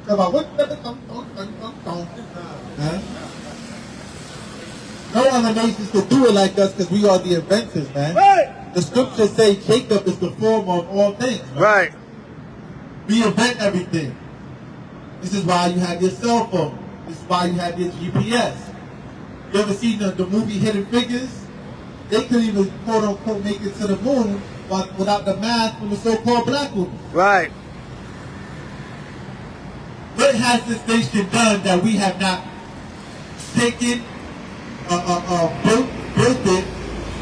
Huh? No other nations could do it like us because we are the inventors, man. Right. The scriptures say Jacob is the former of all things. Right. We invent everything. This is why you have your cell phone. This is why you have your GPS. You ever seen the movie Hidden Figures? They couldn't even, quote unquote, make it to the moon without the math from the so-called black woman. Right. What has this nation done that we have not taken, built it,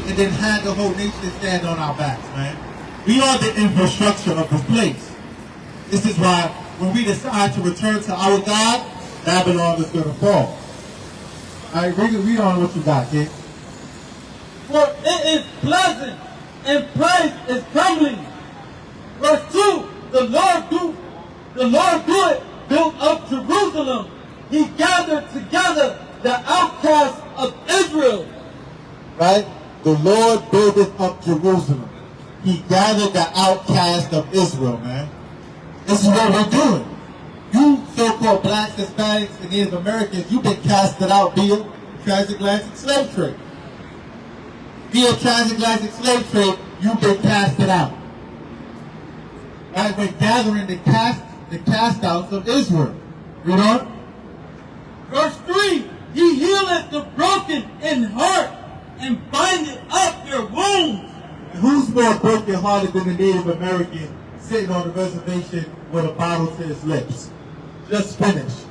and then had the whole nation stand on our backs, man? We are the infrastructure of this place. This is why when we decide to return to our God, Babylon is going to fall. All right, read on what you got, kid. For it is pleasant and praise is comely. Verse 2, the Lord do it, built up Jerusalem. He gathered together the outcasts of Israel. Right? The Lord buildeth up Jerusalem. He gathered the outcast of Israel, man. This is what we're doing. You so-called blacks, Hispanics, and Native Americans, you've been casted out via transatlantic slave trade. Via transatlantic slave trade, you've been casted out. Right? We're gathering the cast outs of Israel. You know? Verse 3, he healeth the broken in heart and bindeth up their wounds. And who's more broken-hearted than the Native American sitting on the reservation with a bottle to his lips? Just finished.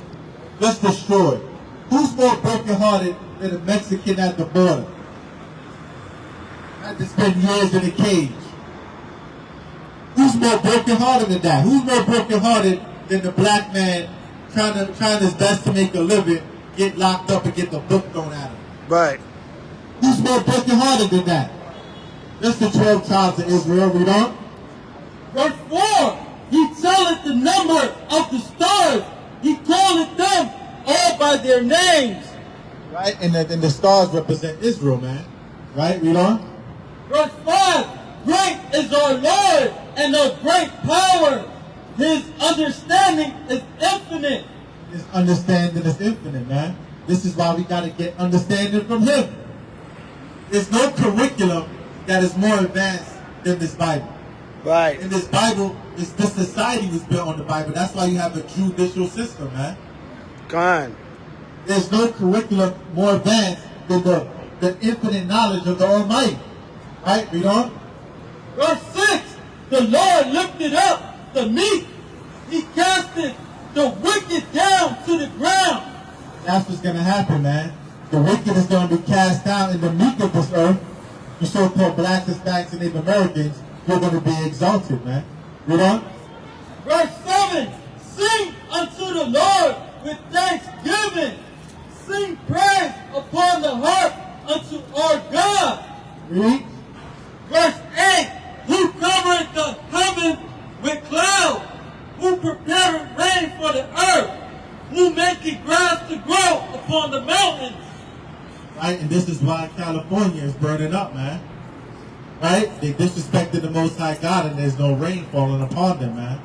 Just destroyed. Who's more broken-hearted than a Mexican at the border? Had to spend years in a cage. Who's more broken-hearted than that? Who's more broken-hearted than the black man trying his best to make a living, get locked up and get the book thrown at him? Right. Who's more broken-hearted than that? That's the 12 tribes of Israel. Read on. Verse 4, he telleth the number of the stars. He calleth them all by their names. Right? And the stars represent Israel, man. Right? Read on. Verse 5, great is our Lord and of great power. His understanding is infinite. His understanding is infinite, man. This is why we got to get understanding from him. There's no curriculum that is more advanced than this Bible. Right. In this Bible, this society was built on the Bible. That's why you have a judicial system, man. Gone. There's no curriculum more advanced than the infinite knowledge of the Almighty. Right? Read on. Verse 6, the Lord lifted up the meek. He casted the wicked down to the ground. That's what's going to happen, man. The wicked is going to be cast down, and the meek of this earth, the so-called blacks, Hispanics, and Native Americans, you're going to be exalted, man. Read on. Verse 7, sing unto the Lord with thanksgiving. Sing praise upon the harp unto our God. Read. Verse 8, who covereth the heaven with clouds, who prepareth rain for the earth, who maketh grass to grow upon the mountains. Right, and this is why California is burning up, man. Right? They disrespected the Most High God, and there's no rain falling upon them, man.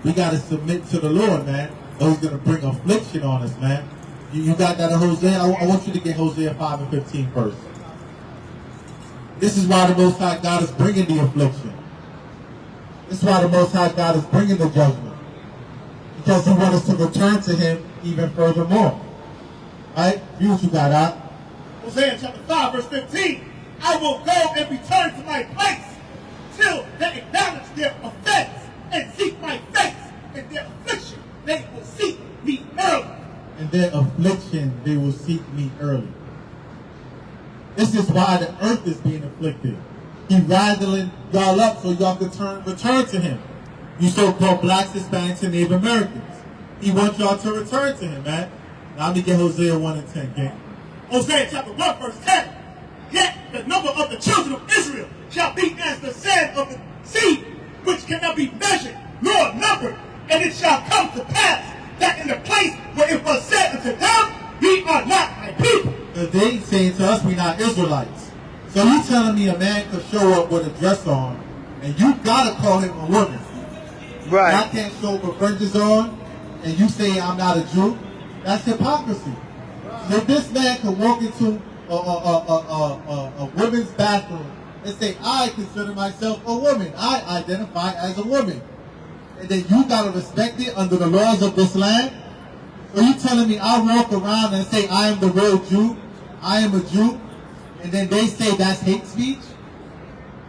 We got to submit to the Lord, man, or he's going to bring affliction on us, man. You got that in Hosea? I want you to get Hosea 5 and 15 first. This is why the Most High God is bringing the affliction. This is why the Most High God is bringing the judgment. Because he wants us to return to him even furthermore. Right? View what you got out. Hosea chapter 5, verse 15. I will go and return to my place till they acknowledge their offense and seek my face. In their affliction, they will seek me early. In their affliction, they will seek me early. This is why the earth is being afflicted. He's rattling y'all up so y'all can return to him. You so-called blacks, Hispanics, and Native Americans. He wants y'all to return to him, man. Now let me get Hosea 1 and 10, gang. Hosea chapter 1, verse 10. Yet the number of the children of Israel shall be as the sand of the sea, which cannot be measured nor numbered. And it shall come to pass that in the place where it was said unto them, ye are not my people. Because they saying to us, we not Israelites. So you telling me a man could show up with a dress on, and you gotta call him a woman. Right. I can't show up with fringes on, and you say I'm not a Jew, that's hypocrisy. So if this man can walk into a women's bathroom and say, I consider myself a woman, I identify as a woman, and then you gotta respect it under the laws of this land? Are you telling me I walk around and say I am the real Jew, I am a Jew, and then they say that's hate speech?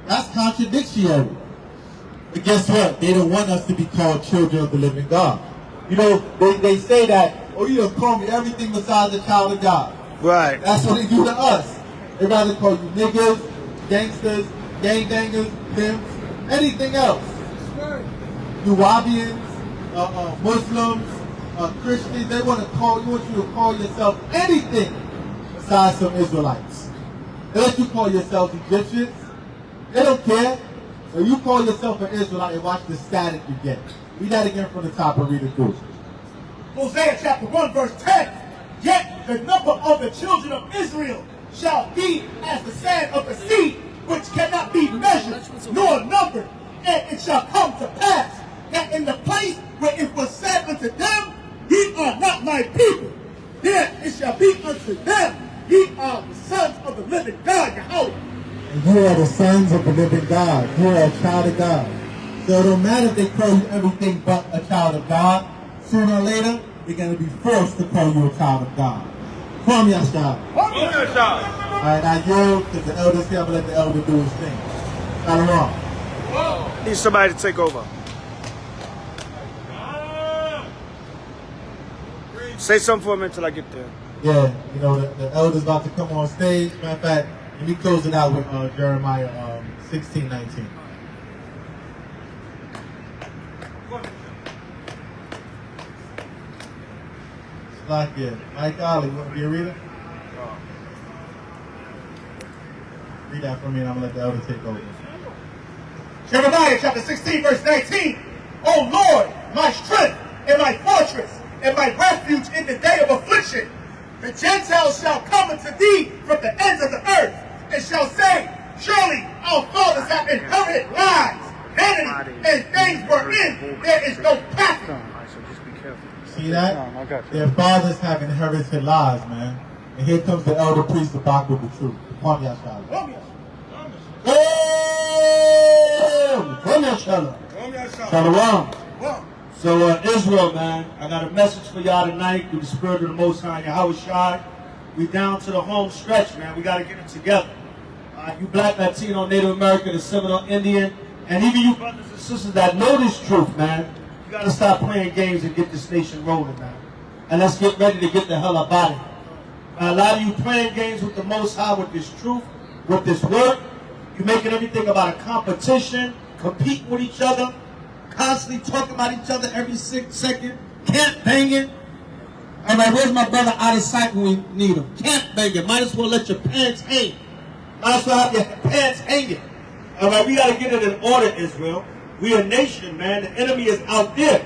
That's contradictory. But guess what? They don't want us to be called children of the living God. You know, they say that, oh, you don't call me everything besides a child of God. Right. That's what they do to us. They rather call you niggas, gangsters, gangbangers, pimps, anything else. Nuwabians, Muslims, Christians, they want you to call yourself anything besides some Israelites. They let you call yourselves Egyptians. They don't care. So you call yourself an Israelite and watch the static you get. Read that again from the top and read it through. Hosea chapter 1 verse 10. Yet the number of the children of Israel shall be as the sand of the sea, which cannot be measured nor numbered. And it shall come to pass that in the place where it was said unto them, ye are not my people, there it shall be unto them, ye are the sons of the living God, Yahweh. And you are the sons of the living God. You are a child of God. So it don't matter if they call you everything but a child of God. Sooner or later, they're going to be forced to call you a child of God. Come here, child. All right, I yield because the elder's here. I'm going to let the elder do his thing. Shalom. Need somebody to take over. Say something for a minute until I get there. Yeah, you know, the elder's about to come on stage. Matter of fact, let me close it out with Jeremiah 16:19. Like it. Mike Ollie, you want to be a reader? Read that for me and I'm going to let the elder take over. Jeremiah chapter 16 verse 19. O Lord, my strength and my fortress and my refuge in the day of affliction. The Gentiles shall come unto thee from the ends of the earth and shall say, surely our fathers have inherited lies, vanity, and things wherein there is no profit. See that? Their fathers have inherited lies, man. And here comes the elder priest Zabach with the truth. Come here, Shalom. So Israel, man, I got a message for y'all tonight through the Spirit of the Most High, H.O.I. We down to the home stretch, man. We got to get it together. You Black, Latino, Native American, and Seminole Indian, and even you brothers and sisters that know this truth, man, you got to stop playing games and get this nation rolling, man. And let's get ready to get the hell up out of here. A lot of you playing games with the Most High, with this truth, with this word. You're making everything about a competition, competing with each other, constantly talking about each other every second, camp banging. All right, where's my brother out of sight when we need him? Camp banging. Might as well let your pants hang. Might as well have your pants hanging. All right, we got to get it in order, Israel. We a nation, man. The enemy is out there.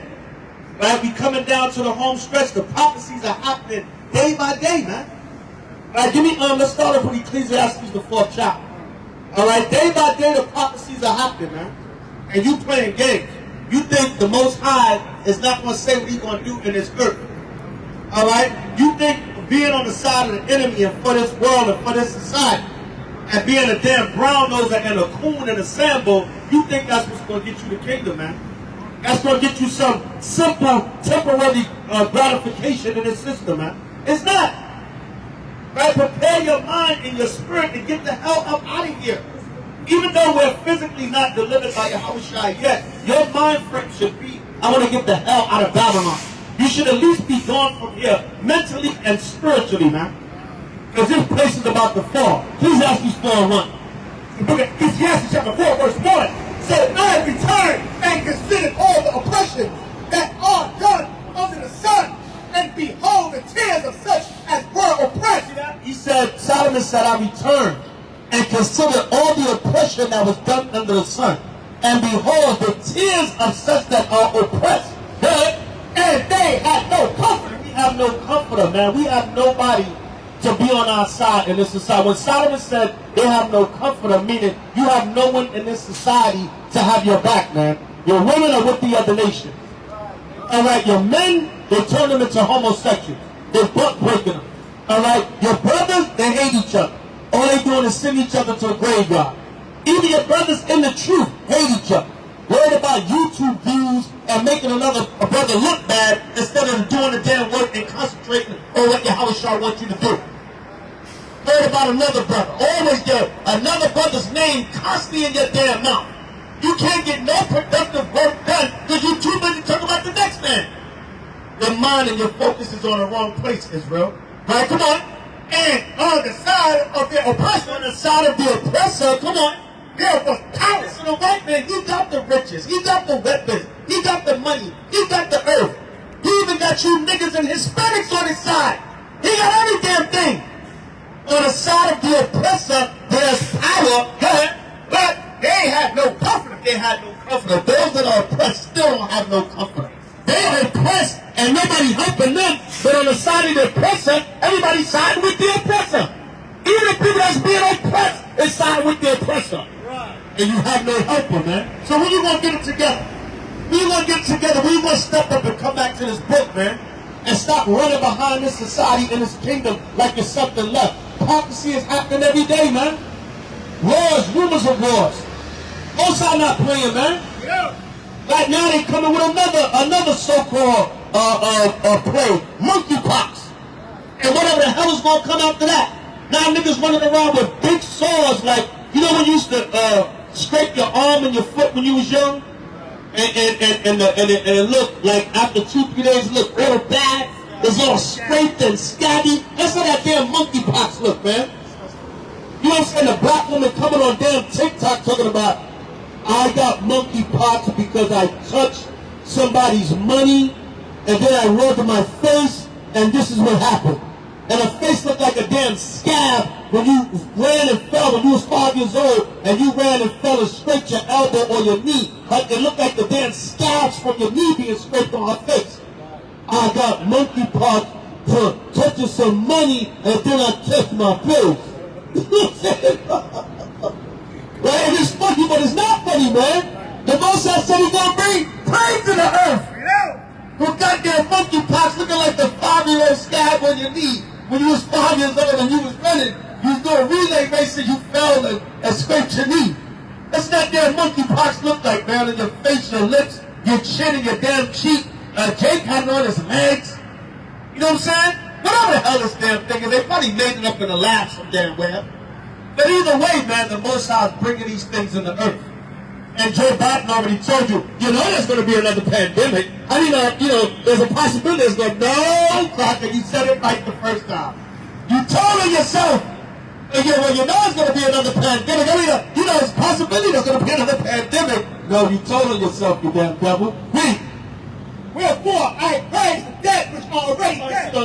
Right, we coming down to the home stretch. The prophecies are happening day by day, man. All right, give me, let's start off with Ecclesiastes, the 4th chapter. All right, day by day the prophecies are happening, man. And you playing games. You think the Most High is not going to say what he's going to do in this earth. All right? You think being on the side of the enemy and for this world and for this society and being a damn brown noser and a coon and a sambo, you think that's what's going to get you the kingdom, man. That's going to get you some simple, temporary gratification in this system, man. It's not. Right? Prepare your mind and your spirit and get the hell up out of here. Even though we're physically not delivered by H.O.I yet, your mind frame should be, I want to get the hell out of Babylon. You should at least be gone from here mentally and spiritually, man. Because this place is about to fall. Ecclesiastes 4:1. The book of Ecclesiastes chapter 4 verse 1. So I returned and considered all the oppressions that are done under the sun, and behold the tears of such as were oppressed. He said, Solomon said, I returned and considered all the oppression that was done under the sun. And behold, the tears of such that are oppressed. And they had no comforter. We have no comforter, man. We have nobody to be on our side in this society. When Solomon said they have no comforter, meaning you have no one in this society to have your back, man. Your women are with the other nations. All right, your men, they turn them into homosexuals. They're butt breaking them. All right, your brothers, they hate each other. All they doing is send each other to a graveyard. Even your brothers in the truth hate each other. Worried about YouTube views and making a brother look bad instead of doing the damn work and concentrating on what your H.O.I wants you to do. Worried about another brother. Always get another brother's name constantly in your damn mouth. You can't get no productive work done because you're too busy talking about the next man. Your mind and your focus is on the wrong place, Israel. Right, come on. And on the side of the oppressor, come on, there was power. So the white man, he got the riches, he got the weapons, he got the money, he got the earth. He even got you niggas and Hispanics on his side. He got every damn thing. On the side of the oppressor, there's power, but they had no comfort. They had no comfort. Those that are oppressed still don't have no comfort. They are oppressed and nobody helping them, but on the side of the oppressor, everybody's siding with the oppressor. Even the people that's being oppressed is siding with the oppressor. Right. And you have no helper, man. So when you gonna get it together? When you gonna get it together? When you gonna step up and come back to this book, man? And stop running behind this society and this kingdom like it's something left. Hypocrisy is happening every day, man. Wars, rumors of wars. Most are not playing, man. Yeah. Right now they coming with another so-called plague, monkeypox. And whatever the hell is gonna come after that. Now niggas running around with big sores like, you know when you used to scrape your arm and your foot when you was young? And it looked like after 2-3 days it looked real bad. It's all scraped and scabby. That's how that damn monkeypox look, man. You know what I'm saying? The black woman coming on damn TikTok talking about, I got monkeypox because I touched somebody's money and then I rubbed my face and this is what happened. And her face looked like a damn scab when you ran and fell when you was 5 years old and you ran and fell and scraped your elbow or your knee. Like it looked like the damn scabs from your knee being scraped on her face. I got monkeypox for touching some money and then I touched my pills. Right? And it's funny, but it's not funny, man. The Most High said he's gonna bring praise to the earth. Well, goddamn monkeypox looking like the 5-year-old scab on your knee when you was 5 years old and you was running. You was doing relay race and you fell and scraped your knee. That's not damn monkeypox look like, man. On your face, your lips, your chin, and your damn cheek. Jake had it on his legs. You know what I'm saying? Whatever the hell this damn thing is, they probably made it up in the lab some damn web. But either way, man, the Most High is bringing these things in the earth. And Joe Biden already told you, there's going to be another pandemic. I mean, there's a possibility there's going to be. No, Crocker, you said it right the first time. You told it yourself. And you know it's going to be another pandemic. I mean, there's a possibility there's going to be another pandemic. No, you told it yourself, you damn devil. Read. Wherefore I praise the dead which are already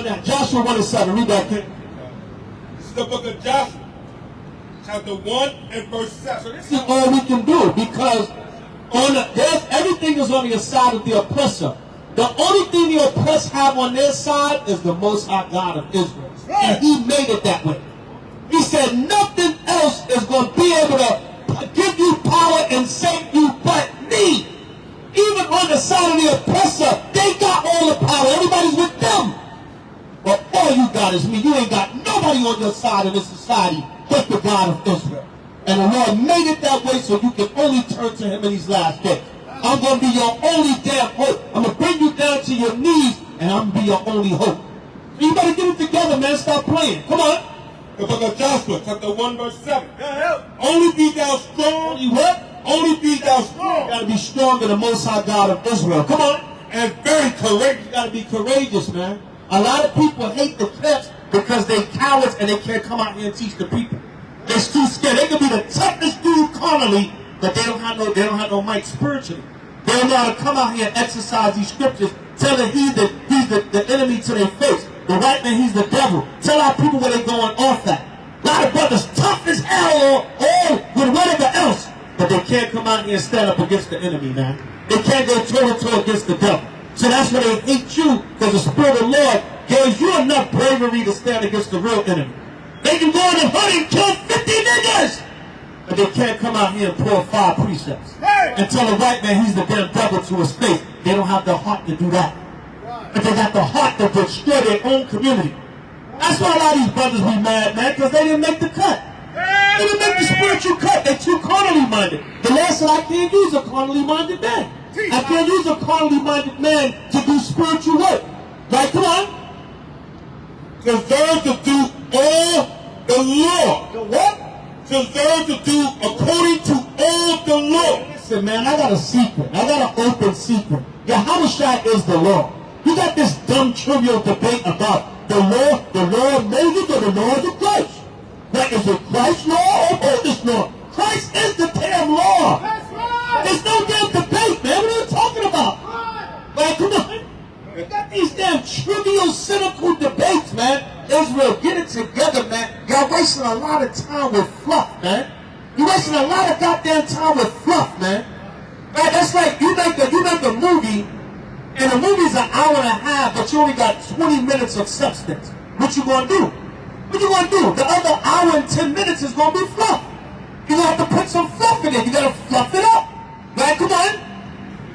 dead. Joshua 1:7. Read that, kid. This is the book of Joshua, chapter 1 and verse 7. So this is all we can do because everything is on the side of the oppressor. The only thing the oppressed have on their side is the Most High God of Israel. Right. And He made it that way. He said nothing else is going to be able to give you power and save you but me. Even on the side of the oppressor, they got all the power. Everybody's with them. But all you got is me. You ain't got nobody on your side in this society but the God of Israel. And the Lord made it that way so you can only turn to Him in these last days. I'm going to be your only damn hope. I'm going to bring you down to your knees, and I'm going to be your only hope. So you better get it together, man. Stop playing. Come on. The book of Joshua, chapter 1, verse 7. Only be thou strong. You what? Only be thou strong. You got to be strong in the Most High God of Israel. Come on. And very courageous. You got to be courageous, man. A lot of people hate the camps because they cowards and they can't come out here and teach the people. They're too scared. They can be the toughest dude carnally, but they don't have no might spiritually. They don't know how to come out here and exercise these scriptures, telling he's the enemy to their face. The white man, he's the devil. Tell our people where they're going off at. A lot of brothers tough as hell or with whatever else, but they can't come out here and stand up against the enemy, man. They can't go toe-to-toe against the devil. So that's why they hate you, because the Spirit of the Lord gives you enough bravery to stand against the real enemy. They can go in the hood and kill 50 niggas, but they can't come out here and pour 5 precepts and tell a white man he's the damn devil to his face. they don't have the heart to do that. But they got the heart to destroy their own community. That's why a lot of these brothers be mad, man, because they didn't make the cut. They didn't make the spiritual cut. They're too carnally minded. The Lord said, I can't use a carnally minded man. I can't use a carnally minded man to do spiritual work. Right? Come on. Deserve to do all the law. The what? Deserve to do according to all the law. Listen, man, I got a secret. I got an open secret. Yahushua is the law. You got this dumb, trivial debate about the law of Moses or the law of Christ. Like, is it Christ's law or Moses' law? Christ is the damn law. That's right. There's no damn debate, man. What are you talking about? Like, come on. You got these damn trivial, cynical debates, man. Israel, get it together, man. Y'all wasting a lot of time with fluff, man. You're wasting a lot of goddamn time with fluff, man. Man, that's like you make a movie, and the movie's an hour and a half, but you only got 20 minutes of substance. What you gonna do? What you gonna do? The other hour and 10 minutes is gonna be fluff. You're gonna have to put some fluff in it. You gotta fluff it up. Right, come on.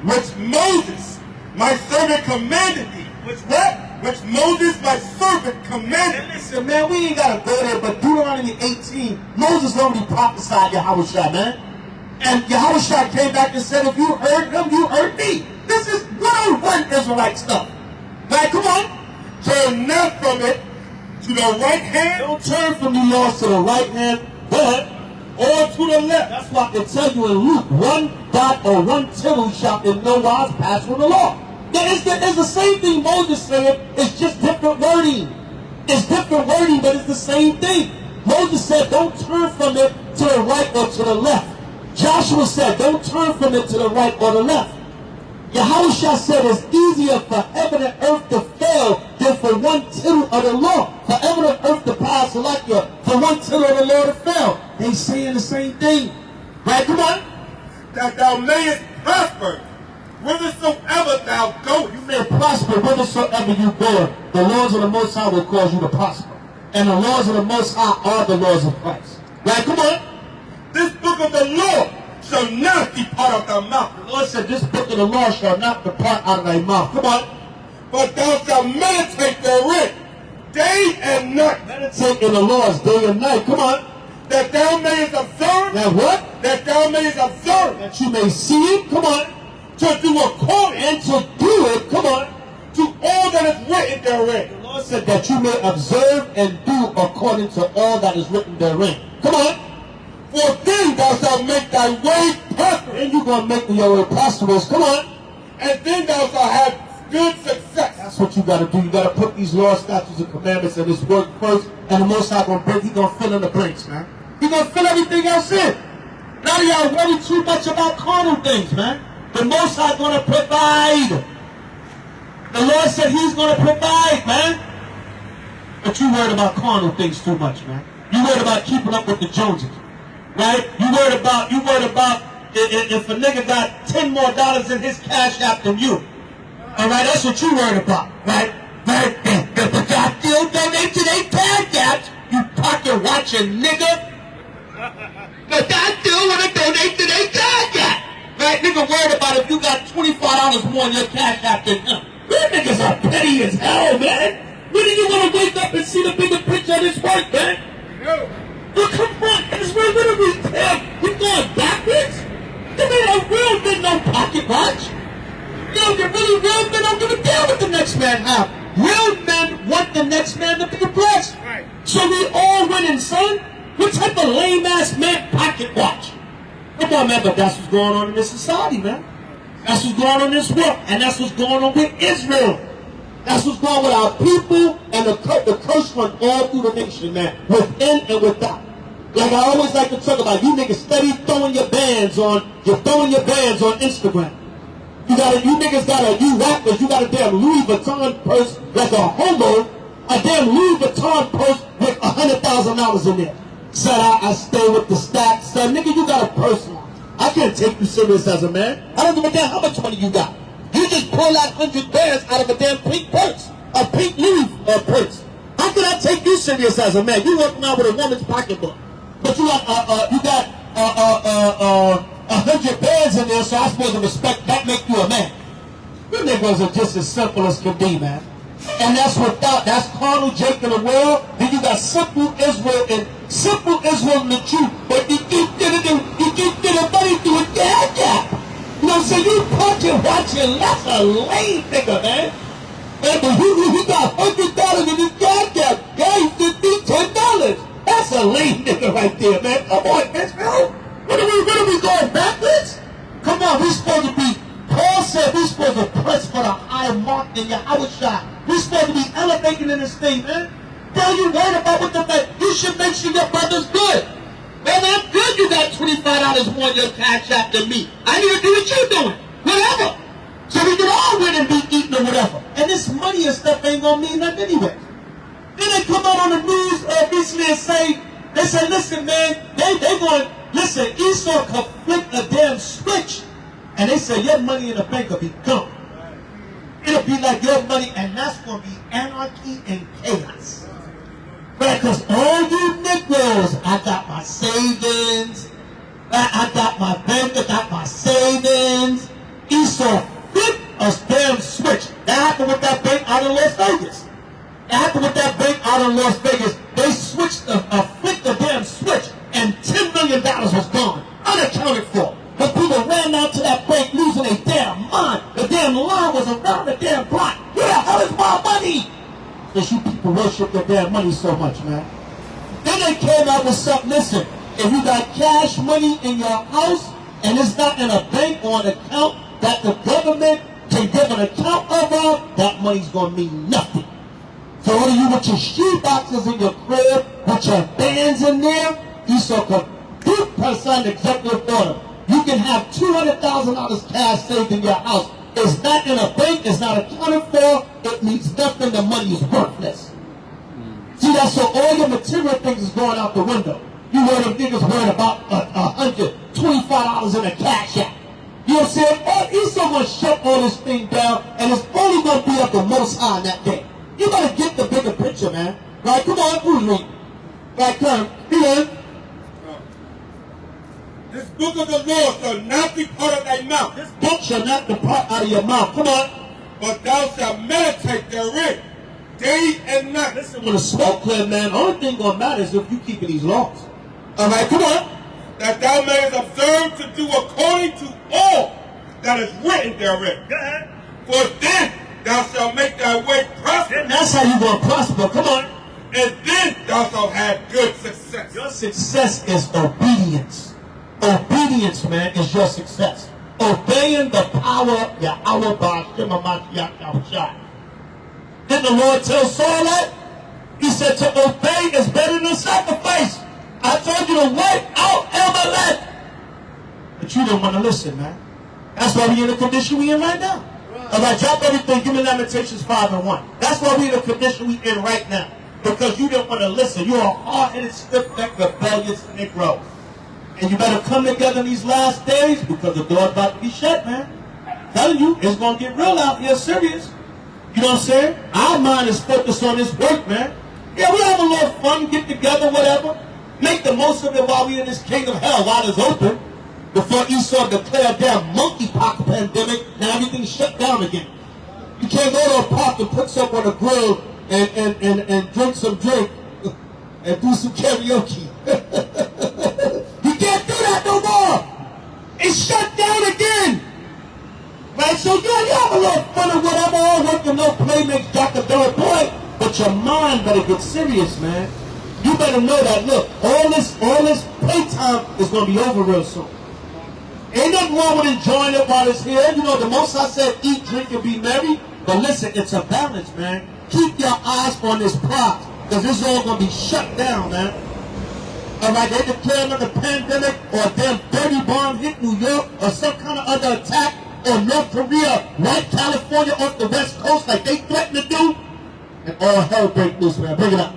Which Moses, my servant, commanded thee. Which what? Which Moses, my servant, commanded. Listen, man, we ain't gotta go there, but Deuteronomy 18, Moses already prophesied Yahushua, man. And Yahushua came back and said, if you heard him, you heard me. This is 101 Israelite stuff. Right, come on. Turn not from it to the right hand. Don't turn from the laws to the right hand, but or to the left. That's why I can tell you in Luke, one dot or one tittle shall in no wise pass from the law. It's the same thing Moses said, it's just different wording. It's different wording, but it's the same thing. Moses said, don't turn from it to the right or to the left. Joshua said, don't turn from it to the right or the left. Yahushua said, it's easier for heaven and earth to fail than for one tittle of the law. For heaven and earth to pass like you, for one tittle of the law to fail. They saying the same thing. Right, come on. That thou mayest prosper whithersoever thou goest. You may prosper whithersoever you go. The laws of the Most High will cause you to prosper. And the laws of the Most High are the laws of Christ. Right, come on. This book of the law shall not depart out of thy mouth. The Lord said, this book of the law shall not depart out of thy mouth. Come on. But thou shalt meditate therein day and night. Meditate in the laws day and night. Come on. That thou mayest observe. That what? That thou mayest observe. That you may see it. Come on. To do according. And to do it. Come on. To all that is written therein. The Lord said that you may observe and do according to all that is written therein. Come on. For then thou shalt make thy way prosperous. And you're going to make your way prosperous. Come on. And then thou shalt have good success. That's what you got to do. You got to put these laws, statutes, and commandments in this work first. And the Most High going to break. He's going to fill in the blanks, man. He's going to fill everything else in. Now y'all worry too much about carnal things, man. The Most High going to provide. The Lord said He's going to provide, man. But you worried about carnal things too much, man. You worried about keeping up with the Joneses. Right? You worried about if a nigga got $10 more in his cash app than you. Alright, that's what you worried about. Right? Right? But God still donate to their cash apps, you pocket watching nigga. But God still want to donate to their cash app. Right? Nigga worried about if you got $25 more in your cash app than him. These niggas are petty as hell, man. When do you want to wake up and see the bigger picture of this work, man? No. Well, come on, it's literally we going backwards. You mean a real men no pocket watch? Yo, the really real men don't give a damn what the next man have. Real men want the next man to be blessed. Right. So we all winning, son. What type of lame ass man pocket watch? Come on, man, but that's what's going on in this society, man. That's what's going on in this world, and that's what's going on with Israel. That's what's going on with our people, and the curse run all through the nation, man, within and without. Like I always like to talk about, you niggas steady throwing your bands on Instagram. You rappers, you got a damn Louis Vuitton purse like a homo, a damn Louis Vuitton purse with $100,000 in there. Said I stay with the stacks. Said, nigga, you got a purse on. I can't take you serious as a man. I don't give a damn how much money you got. You just pull out 100 bands out of a damn pink purse, a pink Louis purse. How can I take you serious as a man? You walking out with a woman's pocketbook, but you got 100 bands in there, so I'm supposed to respect that. Make you a man. Negroes are just as simple as can be, man. And that's carnal Jake in the world. Then you got simple Israel and the truth. But you keep getting money through a gap. You know what I'm saying? You punching, watching, that's a lame nigga, man. And but he got $100 in his gap. Yeah, he's $10. That's a lame nigga right there, man. Come on, Israel. What are we going backwards? Come on, we supposed to be, Paul said we supposed to press for the higher mark than H.O.I. We supposed to be elevating in this thing, man. Tell you worried about what the man. You should make sure your brother's good. Man, I'm good you got $25 more in your cash app than me. I need to do what you're doing. Whatever. So we can all win and be eating or whatever. And this money and stuff ain't gonna mean nothing anyway. Then they come out on the news recently and say, listen, man, they going, listen, Esau could flip a damn switch. And they say your money in the bank will be gone. It'll be like your money, and that's going to be anarchy and chaos. Right, because all you Negroes, I got my savings, I got my bank, I got my savings. Esau flipped a damn switch. That happened with that bank out of Las Vegas. That happened with that bank out of Las Vegas. They flipped the damn switch, and $10 million was gone, unaccounted for. But people ran out to that bank losing their damn mind. The damn line was around the damn block. Where the hell is my money? Because you people worship your damn money so much, man. Then they came out with something, listen, if you got cash money in your house and it's not in a bank or an account that the government can give an account of, that money's going to mean nothing. So what are you with your shoe boxes in your crib, with your bands in there? You so complete person executive order. You can have $200,000 cash saved in your house. It's not in a bank. It's not accounted for. It means nothing. The money is worthless. See, that's so all your material things is going out the window. You heard them niggas worried about $125 in a cash app. You know what I'm saying? He's going to shut all this thing down, and it's only going to be up the Most High on that day. You got to get the bigger picture, man. Right? Come on, who's reading? Right, come. Here. This book of the law shall not depart of thy mouth. This book shall not depart out of your mouth. Come on. But thou shalt meditate therein day and night. Listen, when the smoke clear, man, the only thing going to matter is if you keeping these laws. All right, come on. That thou mayest observe to do according to all that is written therein. Go ahead. For then thou shalt make thy way prosperous. And that's how you going to prosper. Come on. And then thou shalt have good success. Your success is obedience. Obedience, man, is your success. Obeying the power of H.O.I. Didn't the Lord tell Saul that? He said to obey is better than sacrifice. I told you to wipe out Amalek. But you didn't want to listen, man. That's why we're in the condition we're in right now. All right, drop everything. Give me Lamentations 5:1. That's why we're in the condition we're in right now. Because you didn't want to listen. You're a hard-headed, stiff-necked, rebellious Negro. And you better come together in these last days because the door's about to be shut, man. I'm telling you, it's going to get real out here, serious. You know what I'm saying? Our mind is focused on this work, man. Yeah, we have a little fun, get together, whatever. Make the most of it while we're in this kingdom hell, while it's open. Before Esau declared damn monkeypox pandemic, now everything's shut down again. You can't go to a park and put something on the grill and drink some drink and do some karaoke. You can't do that no more. It's shut down again. Right? So you have a little fun or whatever, all working, no playmates, Dr. Bell Boy, but your mind better get serious, man. You better know that, look, all this playtime is going to be over real soon. Ain't nothing wrong with enjoying it while it's here. You know, the most I said, eat, drink, and be merry. But listen, it's a balance, man. Keep your eyes on this product, because this is all going to be shut down, man. All right, they declare another pandemic or a damn dirty bomb hit New York or some kind of other attack or North Korea, right California off the West Coast like they threatened to do, and all hell break loose, man. Bring it up.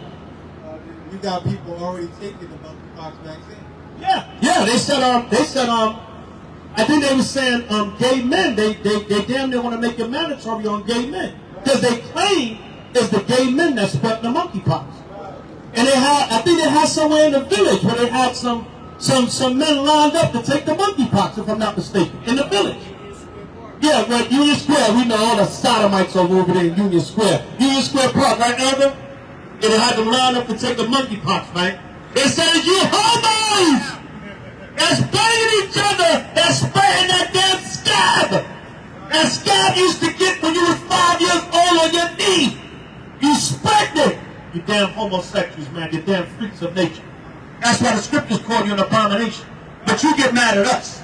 You got people already taking the monkeypox vaccine. Yeah, they said, I think they were saying, gay men, they damn near want to make it mandatory on gay men. Because they claim it's the gay men that spread the monkeypox. And I think they had somewhere in the village where they had some men lined up to take the monkeypox, if I'm not mistaken, in the village. Yeah, right, Union Square. We know all the sodomites over there in Union Square. Union Square Park, right, Elder? And they had them line up to take the monkeypox, right? They said, you homos! That's banging each other! That's spraying that damn scab! That scab used to get when you was 5 years old on your knee! You spread it! You damn homosexuals, man. You damn freaks of nature. That's why the scriptures call you an abomination. But you get mad at us.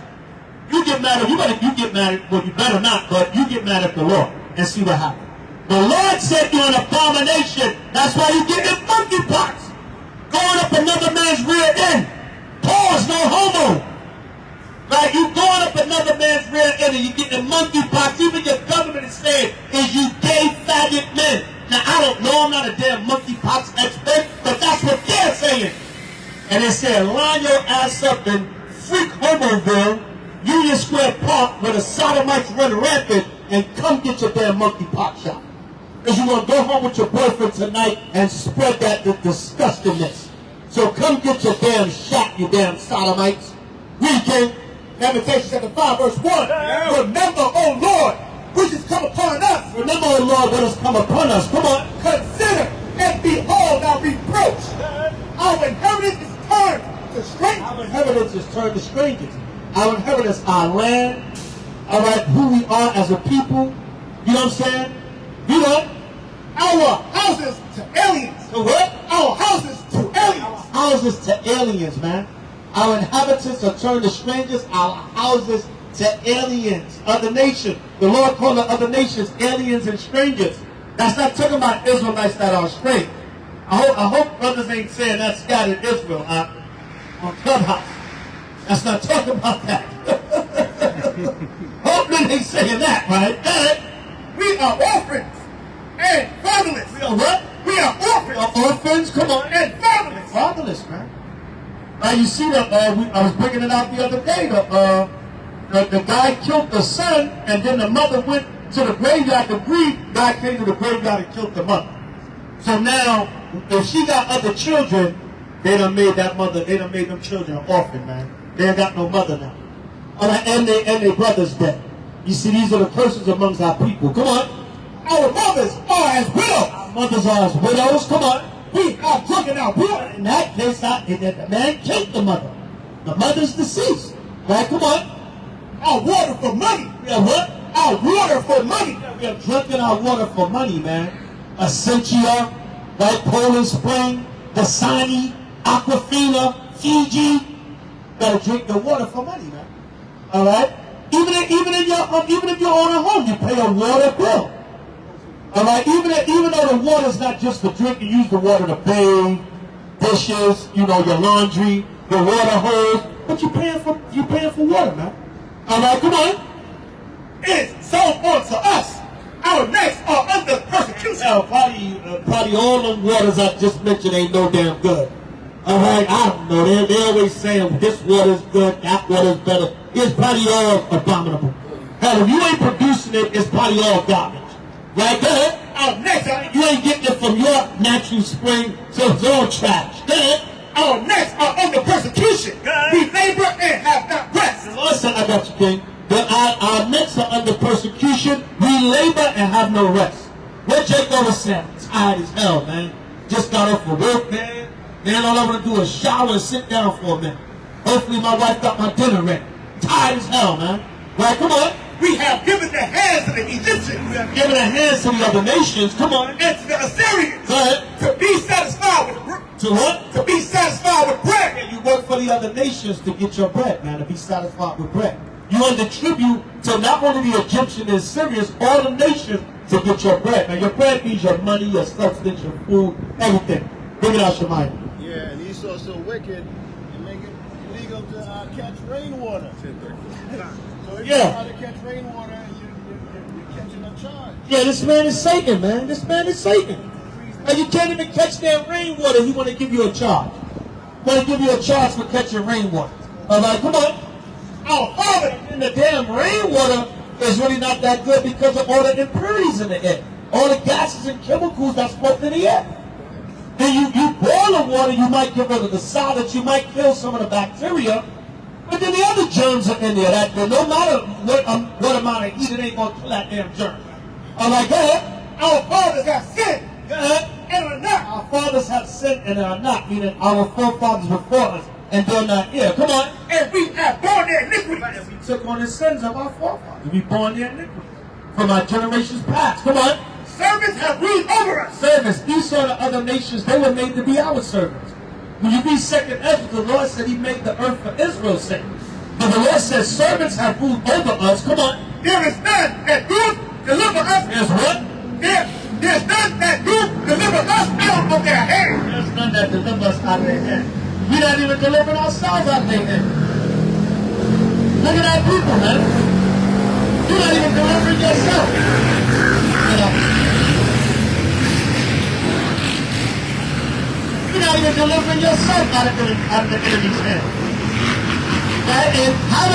You get mad at, well, you better not, but you get mad at the Lord and see what happens. The Lord said you're an abomination. That's why you get in monkeypox. Going up another man's rear end. Pause, no homo. Right? You going up another man's rear end and you get in monkeypox. Even your government is saying, is you gay faggot men. Now, I don't know, I'm not a damn monkeypox expert, but that's what they're saying. And they said, line your ass up in freak homoville, Union Square Park, where the sodomites run rampant, and come get your damn monkeypox shot. Because you're going to go home with your boyfriend tonight and spread that disgustingness. So come get your damn shot, you damn sodomites. Read, King. Lamentations chapter 5, verse 1. Yeah. Remember, O Lord, which has come upon us. Remember, O Lord, what has come upon us. Come on. Consider and behold our reproach. Our inheritance is turned to strangers. Our inheritance is turned to strangers. Our inheritance, our land, all right, who we are as a people. You know what I'm saying? You know, Our houses to aliens. to what? Our houses to aliens. Our houses to aliens, man. Our inhabitants are turned to strangers. Our houses to aliens, other nations. The Lord called the other nations aliens and strangers. That's not talking about Israelites that are strange. I hope brothers ain't saying that scattered Israel on Clubhouse. That's not talking about that. Hope they ain't saying that, right? We are orphans and fatherless. We are what? We are orphans. Orphans, come on. And fatherless. Fatherless, man. Now you see that I was bringing it out the other day. The guy killed the son, and then the mother went to the graveyard to grieve. God came to the graveyard and killed the mother. So now, if she got other children, they done made them children an orphan, man. They ain't got no mother now. All right, and their brother's dead. You see, these are the curses amongst our people. Come on. Our mothers are as widows. Our mothers are as widows. Come on. We are drunken our blood. In that case, the man killed the mother. The mother's deceased. Right? Come on. Our water for money. We have what? Our water for money. We have drunken our water for money, man. Essentia, right? Poland Spring, Dasani, Aquafina, Fiji. Gotta drink the water for money, man. All right? Even if you own a home, you pay a water bill. All right? Even though the water's not just for drinking, you use the water to bathe, dishes, your laundry, your water hose, but you're paying for water, man. All right, come on. It's so on to us. Our necks are under persecution. Now, probably all them waters I just mentioned ain't no damn good. All right, I don't know. They always saying this water's good, that water's better. It's probably all abominable. Hell, if you ain't producing it, it's probably all garbage. Right? Go ahead. Our necks are, You ain't getting it from your natural spring, so it's all trash. Go ahead. our necks are under persecution. We labor and have not rest. The Lord said, I got you, King. Our necks are under persecution. We labor and have no rest. What Jacob was saying, tired as hell, man. Just got off of work, man. Man, all I want to do is shower and sit down for a minute. Hopefully my wife got my dinner ready. Tired as hell, man. Right, come on. We have given the hands to the Egyptians. We have given the hands to the other nations. Come on. And to the Assyrians. Go ahead. To be satisfied with To what? To be satisfied with bread. You work for the other nations to get your bread, man, to be satisfied with bread. You under tribute to not only the Egyptian and Syrians, all the nations to get your bread. Now, your bread means your money, your substance, your food, everything. Bring it out your mind. Yeah, and Esau's so wicked, and make it legal to catch rainwater. So if you know how to catch rainwater, you're catching a charge. Yeah, this man is Satan, man. This man is Satan. And you can't even catch that rainwater. He want to give you a charge. Want to give you a charge for catching rainwater. All right, come on. Our Father, and the damn rainwater is really not that good because of all the impurities in the air. All the gases and chemicals that's pumped in the air. Then you boil the water, you might get rid of the solids, you might kill some of the bacteria, But then the other germs are in there. That no matter what amount of heat, it ain't gonna kill that damn germ. I'm like, go ahead. Our fathers have sinned Go ahead. and are not. Our fathers have sinned and are not, meaning our forefathers before us and they're not here. Come on. And we have borne their iniquities. And we took on the sins of our forefathers. We born their iniquity from our generations past. Come on. Servants have ruled over us. Servants. Esau and other nations, they were made to be our servants. When you read 2nd Ezra, the Lord said he made the earth for Israel's sake. But the Lord says servants have ruled over us. Come on. There is none that doeth deliver us. There's what? There's none that doeth deliver us out of their hand. There's none that deliver us out of their hand. We're not even delivering ourselves out of their hand. Look at that people, man. You're not even delivering yourself. You know? You're not even delivering yourself out of the enemy's hand. Right? And how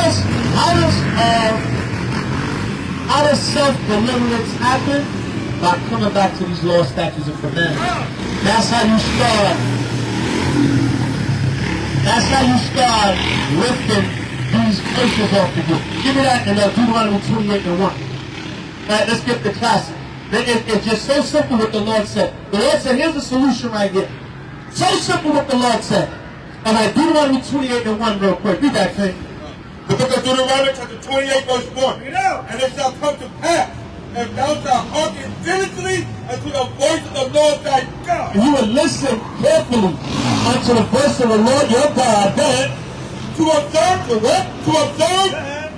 does self-deliverance happen? By coming back to these laws, statutes, and commandments. That's how you start. That's how you start lifting these curses off of you. Give me that in Deuteronomy 28 and 1. Right, let's get the classic. It's just so simple what the Lord said. The Lord said, here's the solution right here. So simple what the Lord said. All right, Deuteronomy 28 and 1 real quick. Read that, King. The book of Deuteronomy chapter 28 verse 1. And it shall come to pass, if thou shalt hearken diligently unto the voice of the Lord thy God. And you will listen carefully unto the voice of the Lord your God. Then To observe, to what? To observe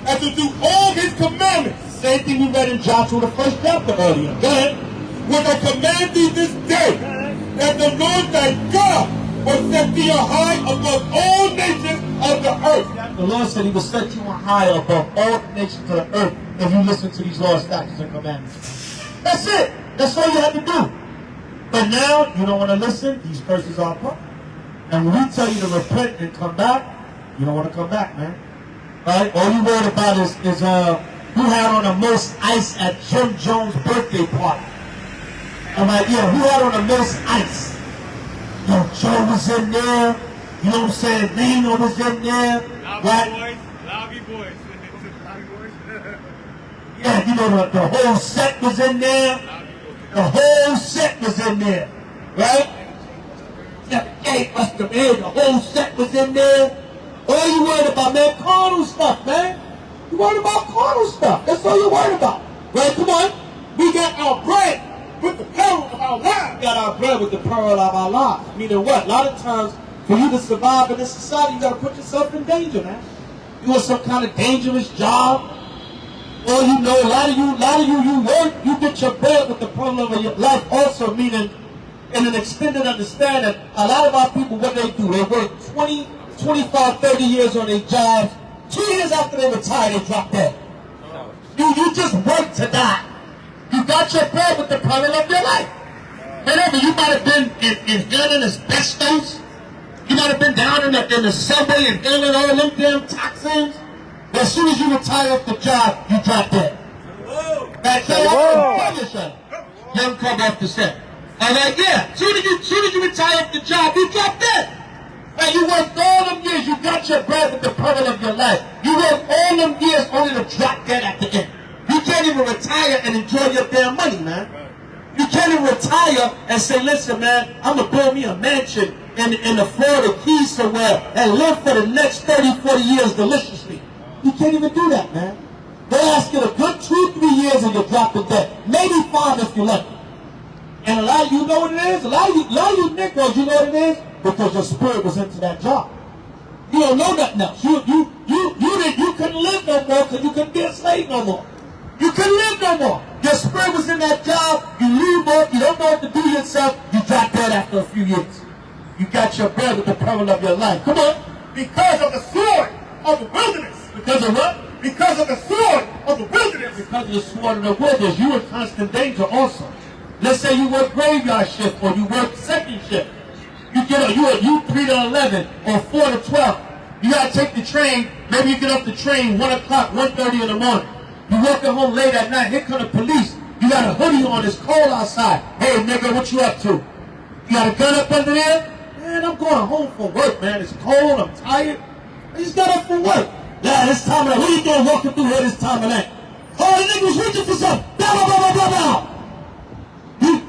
and to do all his commandments. same thing we read in Joshua, the 1st chapter earlier. Go ahead. When I command thee this day, that the Lord thy God will set thee high above all nations of the earth. The Lord said he will set you on high above all the nations of the earth if you listen to these laws, statutes, and commandments. That's it. That's all you have to do. But now, you don't want to listen, these curses are upon you. And when we tell you to repent and come back, you don't want to come back, man. Right? All you worried about is who had on the most ice at Jim Jones' birthday party. I'm like, yeah, who had on the most ice? Yo, Joe was in there. You know what I'm saying? Nino was in there. Right? Lobby boys. Yeah, you know, the whole set was in there. The whole set was in there. Right? Yeah, hey, Buster, man, the whole set was in there. All you worried about, man, carnal stuff, man. You worried about carnal stuff. That's all you're worried about. Right? Come on. We got our bread with the peril of our lives. We got our bread with the peril of our lives. Meaning what? A lot of times, for you to survive in this society, you got to put yourself in danger, man. You want some kind of dangerous job. Or you know, a lot of you work, you get your bread with the peril of your life also, meaning in an extended understanding, a lot of our people, what they do, they work 20, 25, 30 years on their jobs. 2 years after they retire, they drop dead. You just work to die. You got your bread with the peril of your life. Whatever, you might have been inhaling asbestos. You might have been down in the subway inhaling all them damn toxins. But as soon as you retire off the job, you drop dead. That's young come off the set. I'm like, yeah, soon as you retire off the job, you drop dead. And you worked all them years, you got your bread with the peril of your life. You worked all them years only to drop dead at the end. You can't even retire and enjoy your damn money, man. You can't even retire and say, listen, man, I'm going to build me a mansion in the Florida Keys somewhere and live for the next 30, 40 years deliciously. You can't even do that, man. They ask you a good 2, 3 years and you're dropping dead. Maybe 5 if you're lucky. And a lot of you know what it is. A lot of you Negroes, you know what it is? Because your spirit was into that job. You don't know nothing else. You couldn't live no more because you couldn't be a slave no more. You couldn't live no more. Your spirit was in that job. You leave up. You don't know what to do yourself. You drop dead after a few years. You got your bread with the peril of your life. Come on. Because of the sword of the wilderness. Because of what? Because of the sword of the wilderness. Because of the sword of the wilderness. You in constant danger also. Let's say you work graveyard shift or you work second shift. You 3 to 11 or 4 to 12. You gotta take the train. Maybe you get off the train 1 o'clock, 1:30 in the morning. You walking home late at night. Here come the police. You got a hoodie on. It's cold outside. Hey nigga, what you up to? You got a gun up under there? Man, I'm going home from work, man. It's cold. I'm tired. I just got up from work. Yeah, this time of night. What are you doing walking through here this time of night? Oh, the nigga was reaching for something. Blah, blah, blah, blah, blah, blah.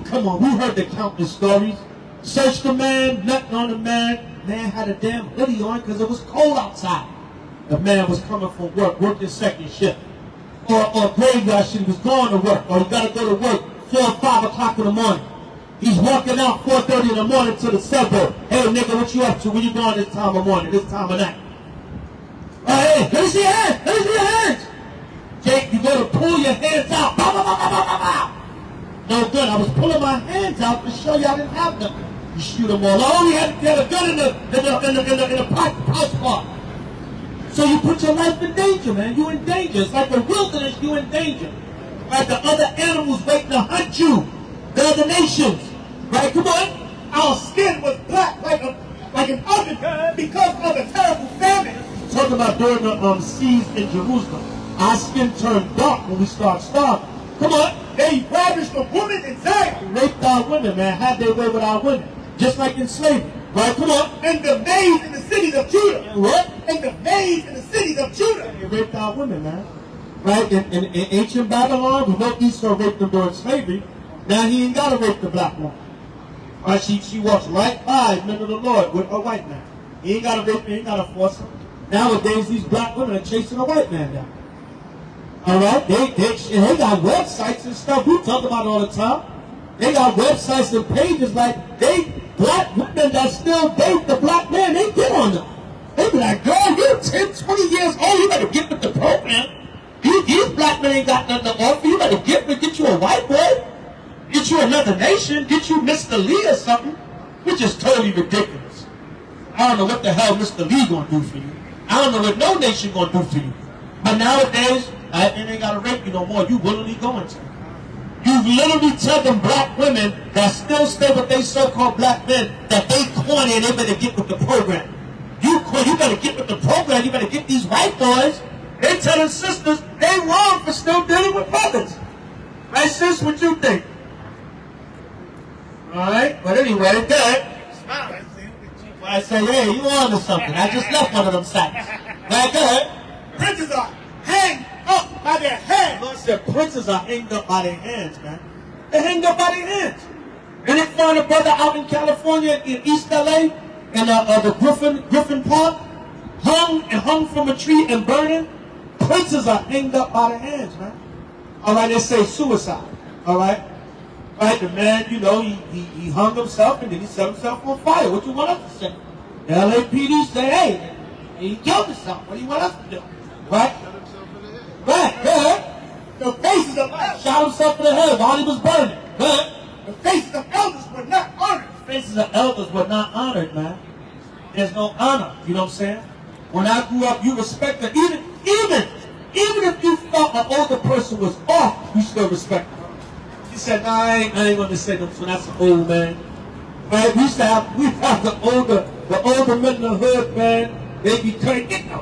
Come on, we heard the countless stories. Searched the man, nothing on the man. Man had a damn hoodie on because it was cold outside. The man was coming from work, working second shift. Or graveyard shit, he was going to work. Or he got to go to work 4 or 5 o'clock in the morning. He's walking out 4:30 in the morning to the suburb. Hey, nigga, what you up to? Where you going this time of morning, this time of night? Hey, let me see your hands. Let me see your hands. Jake, you go to pull your hands out. Bah, bah, bah, bah, bah, bah, bah. No good. I was pulling my hands out to show you I didn't have nothing. You shoot them all. I only had a gun in the house park. So you put your life in danger, man. You in danger. It's like the wilderness, you in danger. Like the other animals waiting to hunt you. The other nations. Right? Come on. Our skin was black like an oven because of the terrible famine. Talking about during the siege in Jerusalem. Our skin turned dark when we start starving. Come on. They ravished the woman in Zion. Raped our women, man. Had their way with our women. Just like in slavery. Right? Come on. And the maids in the cities of Judah. And what? And the maids in the cities of Judah. They raped our women, man. Right? In ancient Babylon, we know Esau raped them during slavery. Now he ain't got to rape the black woman. Right? She walks right by men of the Lord with a white man. He ain't got to rape her. He ain't got to force her. Nowadays, these black women are chasing a white man down. All right? They got websites and stuff. We talk about it all the time. They got websites and pages like black women that still date the black man, they get on them. They be like, girl, you're 10, 20 years old. You better get with the program. These black men ain't got nothing to offer. You better get you a white boy. Get you another nation. Get you Mr. Lee or something. Which is totally ridiculous. I don't know what the hell Mr. Lee gonna do for you. I don't know what no nation gonna do for you. But nowadays, they ain't gotta rape you no more. You willingly going to. You literally tell them black women that still stay with they so-called black men that they corny and they better get with the program. You better get with the program. You better get these white boys. They telling sisters they wrong for still dealing with brothers. Right, sis? What you think? All right. But anyway, good. I say, hey, you on to something. I just left one of them sites. Right, good. Princes are hanged up by their hands. Lord said princes are hanged up by their hands, man. They're hanged up by their hands. And they find a brother out in California, in East LA, in the Griffin Park, hung from a tree and burning. Princes are hanged up by their hands, man. All right, they say suicide. All right. Right, the man, you know, he hung himself and then he set himself on fire. What you want us to say? The LAPD say, hey, he killed himself. What do you want us to do? Right? Right, go ahead. The faces of elders. Shot himself in the head while he was burning. Go ahead. The faces of elders were not honored. The faces of elders were not honored, man. There's no honor, you know what I'm saying? When I grew up, you respected, even if you thought an older person was off, you still respected. He said, nah, I ain't going to say them, so that's an old man. Right? We have the older men in the hood, man. They be cutting, get the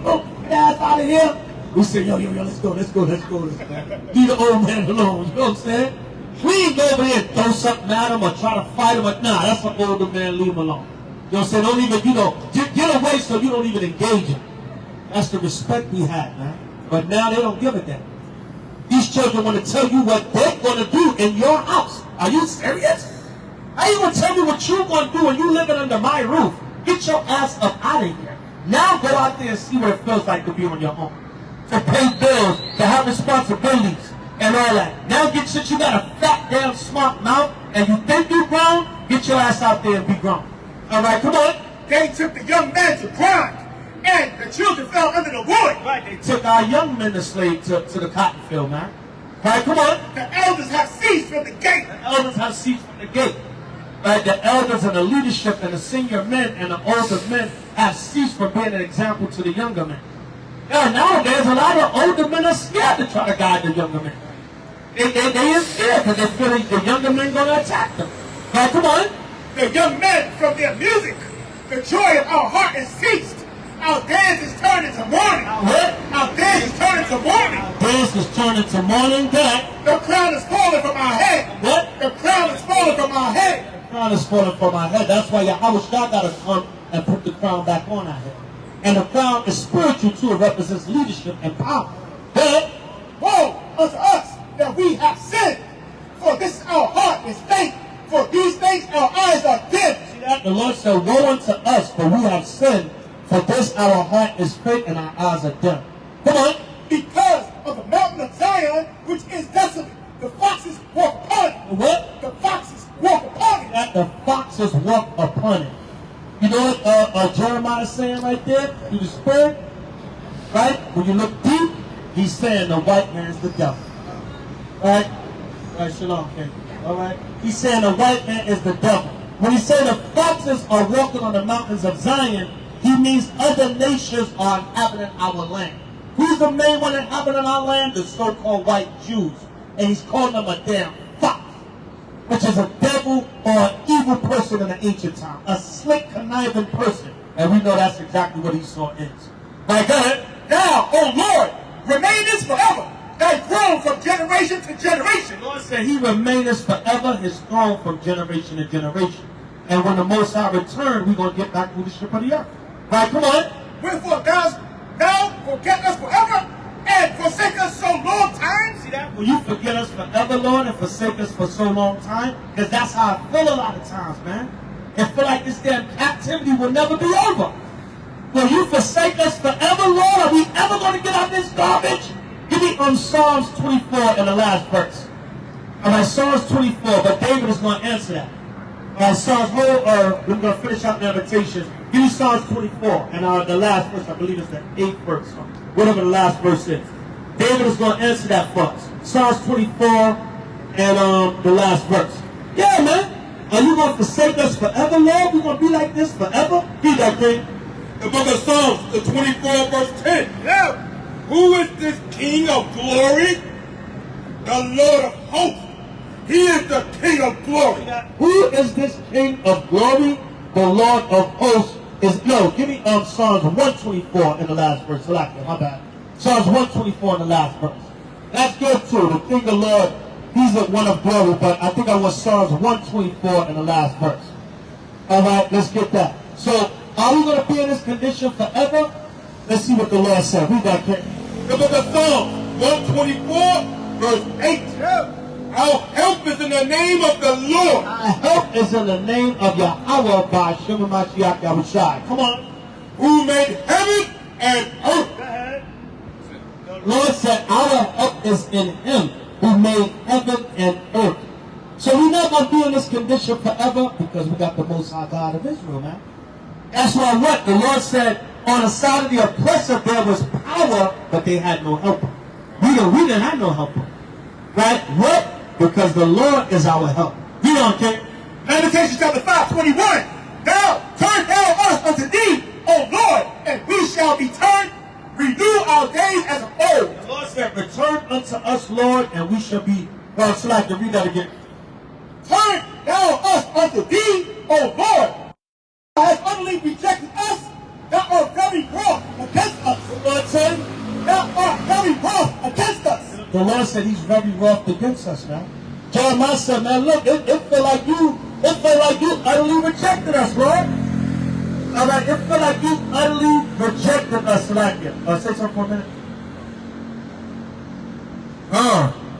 ass out of here. We say, yo, let's go. Leave the old man alone, you know what I'm saying? We ain't go over there and throw something at him or try to fight him. Nah, that's an older man, leave him alone. You know what I'm saying? Don't even, get away so you don't even engage him. That's the respect we had, man. But now they don't give it that. These children want to tell you what they're going to do in your house. Are you serious? How you going to tell me what you're going to do when you living under my roof? Get your ass up out of here. Now go out there and see what it feels like to be on your own. To pay bills, to have responsibilities, and all that. Now since you got a fat, damn, smart mouth, and you think you're grown, get your ass out there and be grown. All right, come on. They took the young man to grind, and the children fell under the wood. Right, they took our young men to slave to the cotton field, man. Right, come on. The elders have ceased from the gate. The elders have ceased from the gate. Right, the elders and the leadership and the senior men and the older men have ceased from being an example to the younger men. Now, nowadays, a lot of older men are scared to try to guide the younger men. They are scared because they feel like the younger men going to attack them. Right, come on. The young men from their music, the joy of our heart is ceased. Our dance is turned into mourning. What? Our dance is turned into mourning. Dance is turning to mourning. That. The crown is falling from our head. What? The crown is falling from our head. The crown is falling from our head. That's why H.O.I got to come and put the crown back on our head. And the crown is spiritual too. It represents leadership and power. But woe unto us that we have sinned, for this our heart is faint, for these things our eyes are dim. see that? The Lord said, woe unto us, for we have sinned, for this our heart is faint and our eyes are dim. Come on. Because of the mountain of Zion, which is desolate, the foxes walk upon it. What? The foxes walk upon it. That the foxes walk upon it. You know what Jeremiah is saying right there through the Spirit? Right? When you look deep, he's saying the white man's the devil. Right? Right, shalom, King. Alright? He's saying the white man is the devil. When he said the foxes are walking on the mountains of Zion, he means other nations are inhabiting our land. Who's the main one inhabiting our land? The so-called white Jews. And he's calling them a damn fox, which is a devil or an evil person in the ancient time. A slick, conniving person. And we know that's exactly what Esau is. My God, thou, O Lord, remainest forever. Thy throne from generation to generation. The Lord said he remaineth forever, his throne from generation to generation. And when the Most High return, we're going to get back to the strip of the earth. Right, come on. Wherefore thou forget us forever and forsake us so long time. See that? Will you forget us forever, Lord, and forsake us for so long time? Because that's how I feel a lot of times, man. I feel like this damn captivity will never be over. Will you forsake us forever, Lord? Are we ever going to get out of this garbage? Give me Psalms 24 in the last verse. All right, Psalms 24, but David is going to answer that. All right, Psalms, we're going to finish out the invitation. Give me Psalms 24, and the last verse, I believe it's the 8th verse, or whatever the last verse is. David is going to answer that for us. Psalms 24 and the last verse. Yeah, man. Are you going to forsake us forever, Lord? We're going to be like this forever? Read that thing. The book of Psalms, the 24 verse 10. Yeah. Who is this King of glory? The Lord of hosts. He is the King of glory. Who is this King of glory? The Lord of hosts is, no, give me Psalms 124 in the last verse. My bad. Psalms 124 in the last verse. That's good too. The King of Lord, he's the one of glory, but I think I want Psalms 124 in the last verse. All right, let's get that. So, are we going to be in this condition forever? Let's see what the Lord said. Read that, King. The book of Psalms, 124 verse 8. Yeah. Our help is in the name of the Lord. Our help is in the name of Yahweh by Shem Mashiach Yahushai. Come on. Who made heaven and earth. The Lord said our help is in him who made heaven and earth. So we're not going to be in this condition forever because we got the Most High God of Israel, man. That's why what? The Lord said on the side of the oppressor there was power, but they had no helper. We didn't have no helper. Right? What? Because the Lord is our help. You don't care. Lamentations chapter 5:21. Thou turn thou us unto thee, O Lord, and we shall be turned. Renew our days as of old. The Lord said, return unto us, Lord, and we shall be. Well, so I can read that again. Turn thou us unto thee, O Lord. Thou hast utterly rejected us. Thou art very wroth against us. The Lord said, Thou art very wroth against us. the Lord said he's very wroth against us, man. Jeremiah said, man, look, it felt like you utterly rejected us, Lord. All right, it felt like you utterly rejected us like it. Say something for a minute.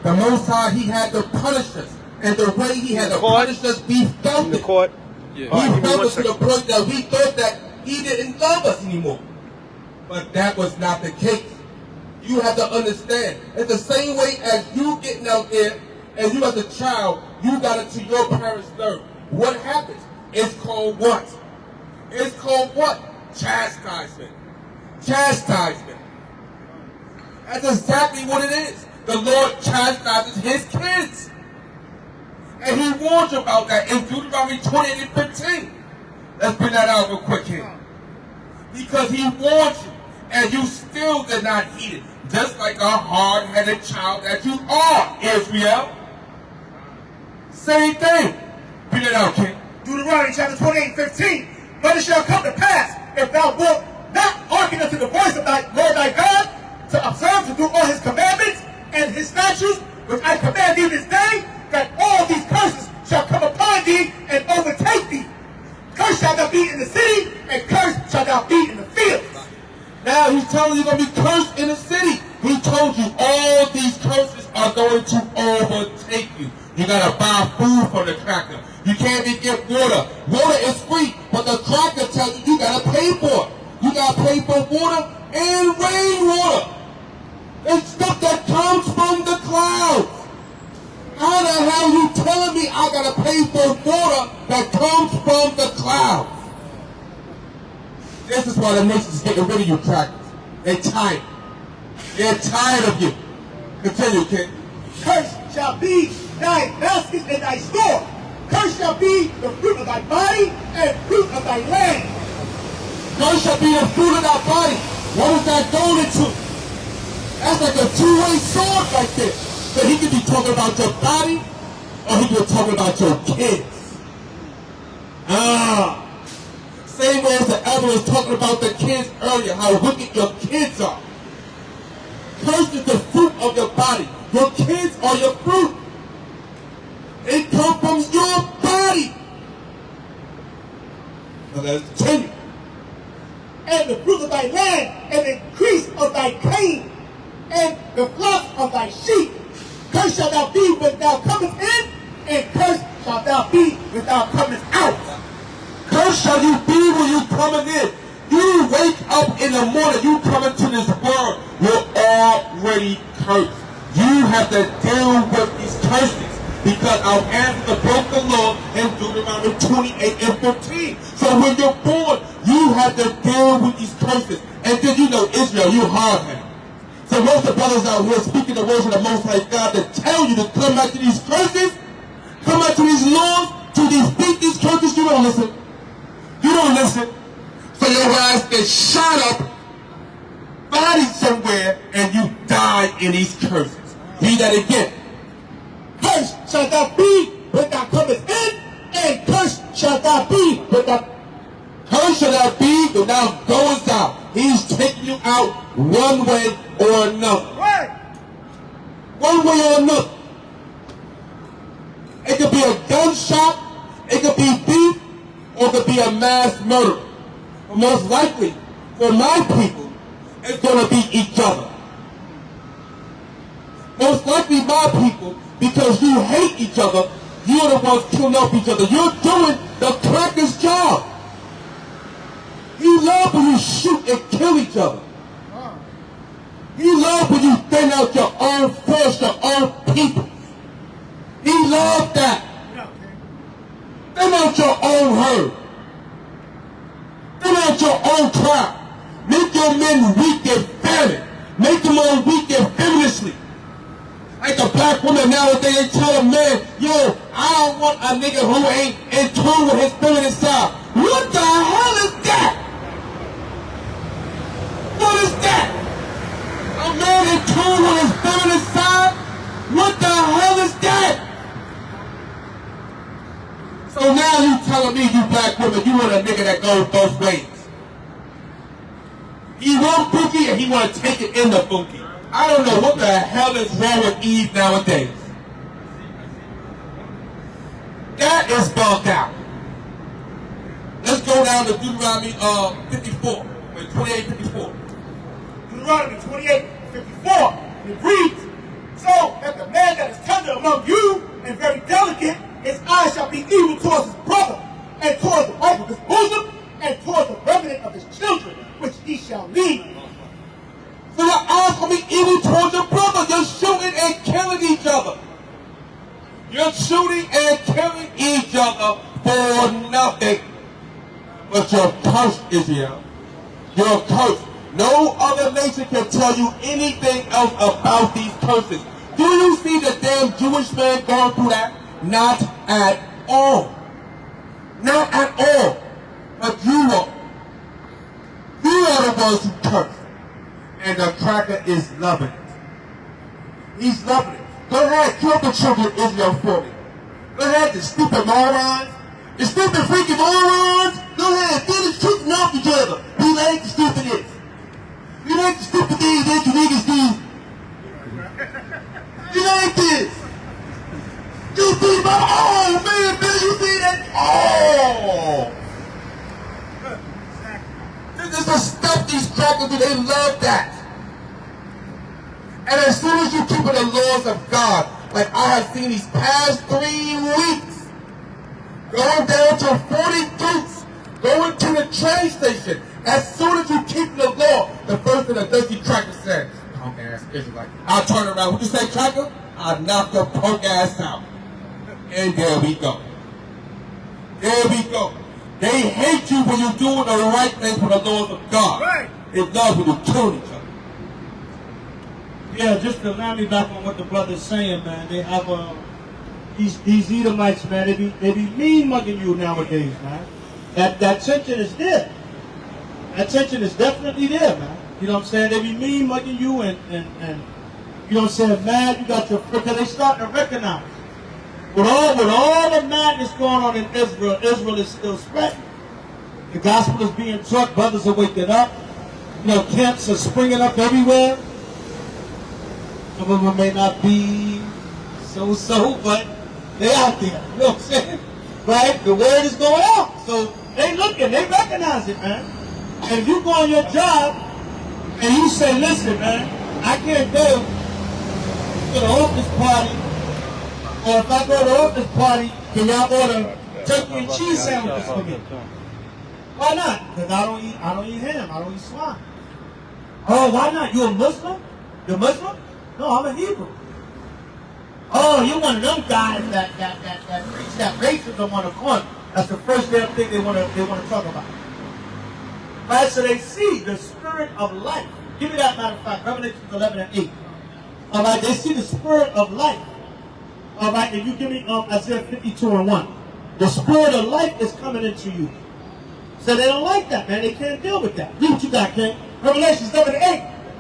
The Most High, he had to punish us. And the way he had to punish us, we felt In the it. court. We Yeah. felt it to the point that we thought that he didn't love us anymore. But that was not the case. You have to understand. It's the same way as you getting out there and you as a child, you got into your parents' nerve. What happens? It's called what? It's called what? Chastisement. Chastisement. That's exactly what it is. The Lord chastises his kids. And he warns you about that in Deuteronomy 28 and 15. Let's bring that out real quick here. Because he warns you, and you still did not heed it. Just like a hard-headed child that you are, Israel. Same thing. Bring it out, King. Deuteronomy chapter 28:15. But it shall come to pass, if thou wilt not hearken unto the voice of thy Lord thy God, to observe to do all his commandments and his statutes, which I command thee this day, that all these curses shall come upon thee and overtake thee. Cursed shalt thou be in the city, and cursed shalt thou be in the field. Now he's telling you you're going to be cursed in the city. He told you all these curses are going to overtake you. You got to buy food from the cracker. You can't even get water. Water is free, but the cracker tells you you got to pay for it. You got to pay for water and rainwater. It's stuff that comes from the clouds. How the hell you telling me I got to pay for water that comes from the clouds? This is why the nation's getting rid of you crackers. They're tired. They're tired of you. Continue, kid. Cursed shall be thy basket and thy store. Cursed shall be the fruit of thy body and fruit of thy land. Cursed shall be the fruit of thy body. What is that going into? That's like a two-way sword right there. So he could be talking about your body, or he could be talking about your kids. Same way as the elder was talking about the kids earlier, how wicked your kids are. Cursed is the fruit of your body. Your kids are your fruit. They come from your body. Now let's continue. And the fruit of thy land, and the increase of thy cane, and the flocks of thy sheep. Cursed shalt thou be when thou comest in, and cursed shalt thou be when thou comest out. Cursed shall you be when you coming in. You wake up in the morning, you come into this world, you're already cursed. You have to deal with these curses because our ancestors broke the law in Deuteronomy 28 and 15. So when you're born, you have to deal with these curses. And then you know Israel, you hard-headed. So most of the brothers out here speaking the words of the Most High God that tell you to come back to these curses, come back to these laws, to defeat these curses, you don't listen. You don't listen. So your ass gets shot up, bodied somewhere, and you die in these curses. Read that again. Cursed shalt thou be when thou comest in, and cursed shalt thou be when thou... Cursed shall thou be when thou goest out. He's taking you out one way or another. Right. One way or another. It could be a gunshot, it could be beef, or it could be a mass murder. But most likely, for my people, it's going to be each other. Most likely my people, because you hate each other, you're the ones killing off each other. You're doing the cracker's job. You love when you shoot and kill each other. You love when you thin out your own flesh, your own people. He loved that. Thin out your own herd. Thin out your own crowd. Make your men weak and famine. Make them all weak and feministly. Like a black woman nowadays, they tell a man, yo, I don't want a nigga who ain't in tune with his feminine side. What the hell is that? What is that? A man in tune with his feminine side? What the hell is that? So now you telling me, you black women, you want a nigga that goes both ways. He want Bunkie and he want to take it in the Bunkie. I don't know what the hell is wrong with Eve nowadays. That is bugged out. Let's go down to Deuteronomy 54, 28:54. Deuteronomy 28:54. It reads, so that the man that is tender among you and very delicate, his eyes shall be evil towards his brother, and towards the wife of his bosom, and towards the remnant of his children, which he shall leave. So your eyes will be evil towards your brother. You're shooting and killing each other. You're shooting and killing each other for nothing. But you're cursed, Israel. You're cursed. No other nation can tell you anything else about these curses. Do you see the damn Jewish man going through that? Not at all. Not at all. But you are. You are the ones who curse. And the cracker is loving it. He's loving it. Go ahead, kill the children of Israel for me. Go ahead, the stupid morons. The stupid freaking morons. Go ahead, finish shooting off each other. We like the stupid is. We like the stupid things that you niggas do. You like this. You see my, oh man, Billy, you see that? Oh. This is the stuff these crackers not going to do. They love that. And as soon as you keep the laws of God, like I have seen these past 3 weeks, going down to 40 Dukes, going to the train station, as soon as you keep the law, the first thing a dusty tracker said, punk ass Israelite. I'll turn around. What you say, tracker? I'll knock your punk ass out. And there we go. There we go. They hate you when you're doing the right thing for the laws of God. Right. They love when you kill each other. Yeah, just to land me back on what the brother's saying, man. They have these Edomites, man. They be mean mugging you nowadays, man. That tension is there. That tension is definitely there, man. You know what I'm saying? They be mean mugging you and you know what I'm saying, mad. You got your because they starting to recognize. With all the madness going on in Israel, Israel is still spreading. The gospel is being taught. Brothers are waking up. You know, camps are springing up everywhere. Some of them may not be so, but they out there. You know what I'm saying? Right? The word is going out. So they looking, they recognize it, man. And if you go on your job and you say, listen, man, I can't go to the office party, or if I go to the office party, can y'all order turkey and cheese sandwiches for me? Why not? Because I don't eat ham, I don't eat swine. Oh, why not? You a Muslim? You're a Muslim? No, I'm a Hebrew. Oh, you're one of them guys that preach that racism on the corner. That's the first damn thing they want to talk about. Right? So they see the spirit of life. Give me that, matter of fact, Revelations 11 and 8. All right, they see the spirit of life. All right, and you give me Isaiah 52 and 1. The spirit of life is coming into you. So they don't like that, man. They can't deal with that. Read what you got, King. Revelations 11 and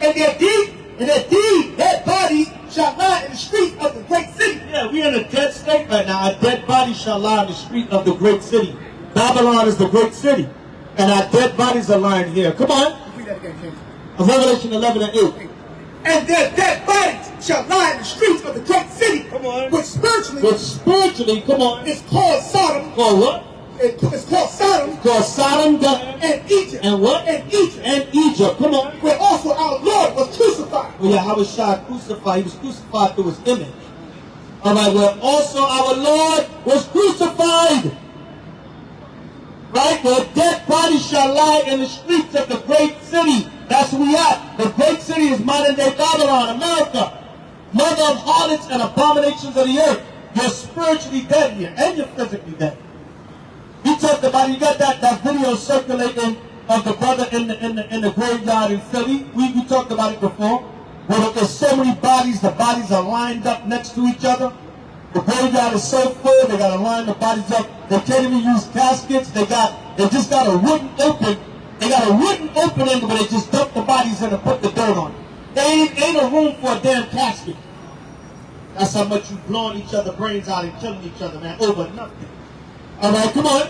8. And their bodies shall lie in the streets of the great city. Yeah, we're in a dead state right now. A dead body shall lie in the street of the great city. Babylon is the great city. And our dead bodies are lying here. Come on. Read that again, King. Revelation 11 and 8. And their dead bodies shall lie in the streets of the great city. Come on. Which spiritually, come on. is called Sodom. Called what? It's called Sodom. Called Sodom and Egypt. And what? And Egypt. And Egypt. Come on. Where also our Lord was crucified. Well, yeah, how was H.O.I crucified? He was crucified through his image. All right, where also our Lord was crucified. Right? Where dead bodies shall lie in the streets of the great city. That's where we at. The great city is modern day Babylon, America. Mother of harlots and abominations of the earth. You're spiritually dead here, and you're physically dead. We talked about, you got that video circulating of the brother in the graveyard in Philly. We talked about it before. Where there's so many bodies, the bodies are lined up next to each other. The graveyard is so full, they gotta line the bodies up. They can't even use caskets. They just got a wooden open. They got a wooden opening where they just dump the bodies in and put the dirt on it. There ain't a room for a damn casket. That's how much you blowing each other brains out and killing each other, man, over nothing. All right, come on.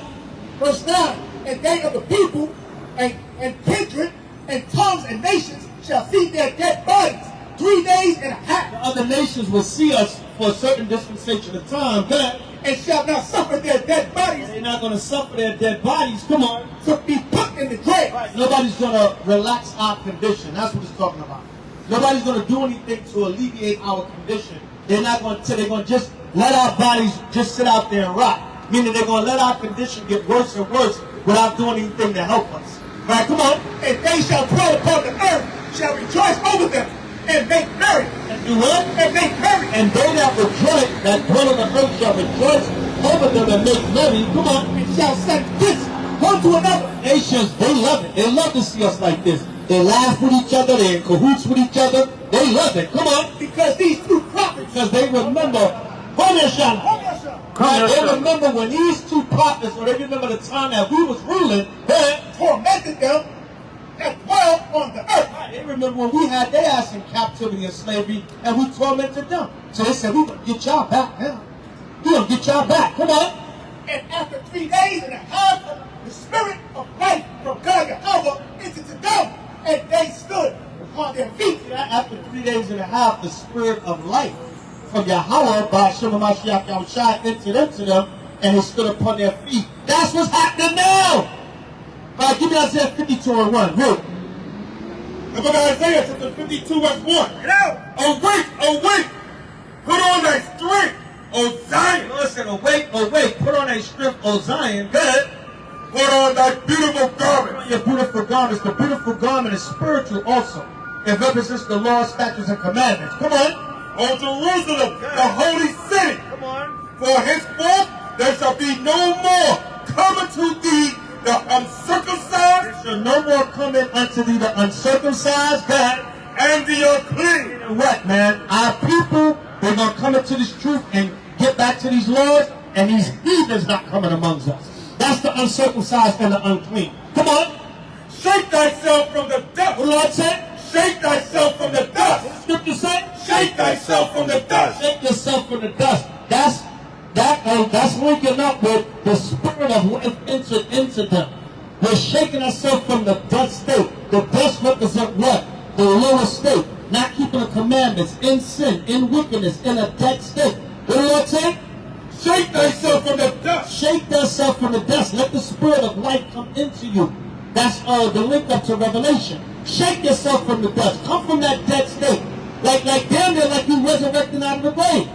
Verse 9. And they of the people and kindred and tongues and nations shall see their dead bodies 3 days and a half. The other nations will see us for a certain dispensation of time, but and shall not suffer their dead bodies. They're not going to suffer their dead bodies. Come on. To be put in the grave. Right. Nobody's going to relax our condition. That's what it's talking about. Nobody's going to do anything to alleviate our condition. They're not going to. They're going to just let our bodies just sit out there and rot. Meaning they're going to let our condition get worse and worse without doing anything to help us. Right? Come on. And they shall dwell upon the earth, shall rejoice over them, and make merry. And do what? And make merry. And they that rejoice, that dwell on the earth shall rejoice over them and make merry. Come on. And shall send gifts one to another. Nations, they love it. They love to see us like this. They laugh with each other. They're in cahoots with each other. They love it. Come on. Because these two prophets. Because they remember. They remember when these two prophets, or they remember the time that we was ruling, they tormented them that dwell on the earth. They remember when we had their ass in captivity and slavery, and we tormented them. So they said, we're going to get y'all back now. We're going to get y'all back. Come on. And after 3 days and a half, the spirit of life from God Yahweh entered to them, and they stood upon their feet. After 3 days and a half, the spirit of life from Yahweh by Shema Mashiach Yahushua entered into them, and they stood upon their feet. That's what's happening now. All right, give me Isaiah 52 and 1. Real. The book of Isaiah, chapter 52, verse 1. Get out. Awake, awake, put on thy strength, O Zion. Listen, awake, awake, put on a strip, O Zion. Good. Put on thy beautiful Put garment. on your beautiful garments. The beautiful garment is spiritual also. It represents the law, statutes, and commandments. Come on. O Jerusalem, the holy city. Come on. For henceforth there shall be no more coming to thee the uncircumcised There shall no more come in unto thee the uncircumcised, God. and the unclean. And what, man? Our people, they're going to come into this truth and get back to these laws, and these heathens not coming amongst us. That's the uncircumcised and the unclean. Come on. Shake thyself from the dust. What the Lord said? Shake thyself from the dust. Scripture say? Shake thyself from the dust. Shake yourself from the dust. That's linking up with the spirit of life entered into them. We're shaking ourselves from the dust state. The dust represents what? The lower state. Not keeping the commandments, in sin, in wickedness, in a dead state. What do the Lord say? Shake thyself from the dust. Shake yourself from the dust. Let the spirit of life come into you. That's the link up to Revelation. Shake yourself from the dust. Come from that dead state. Like Daniel, like you resurrecting out of the grave.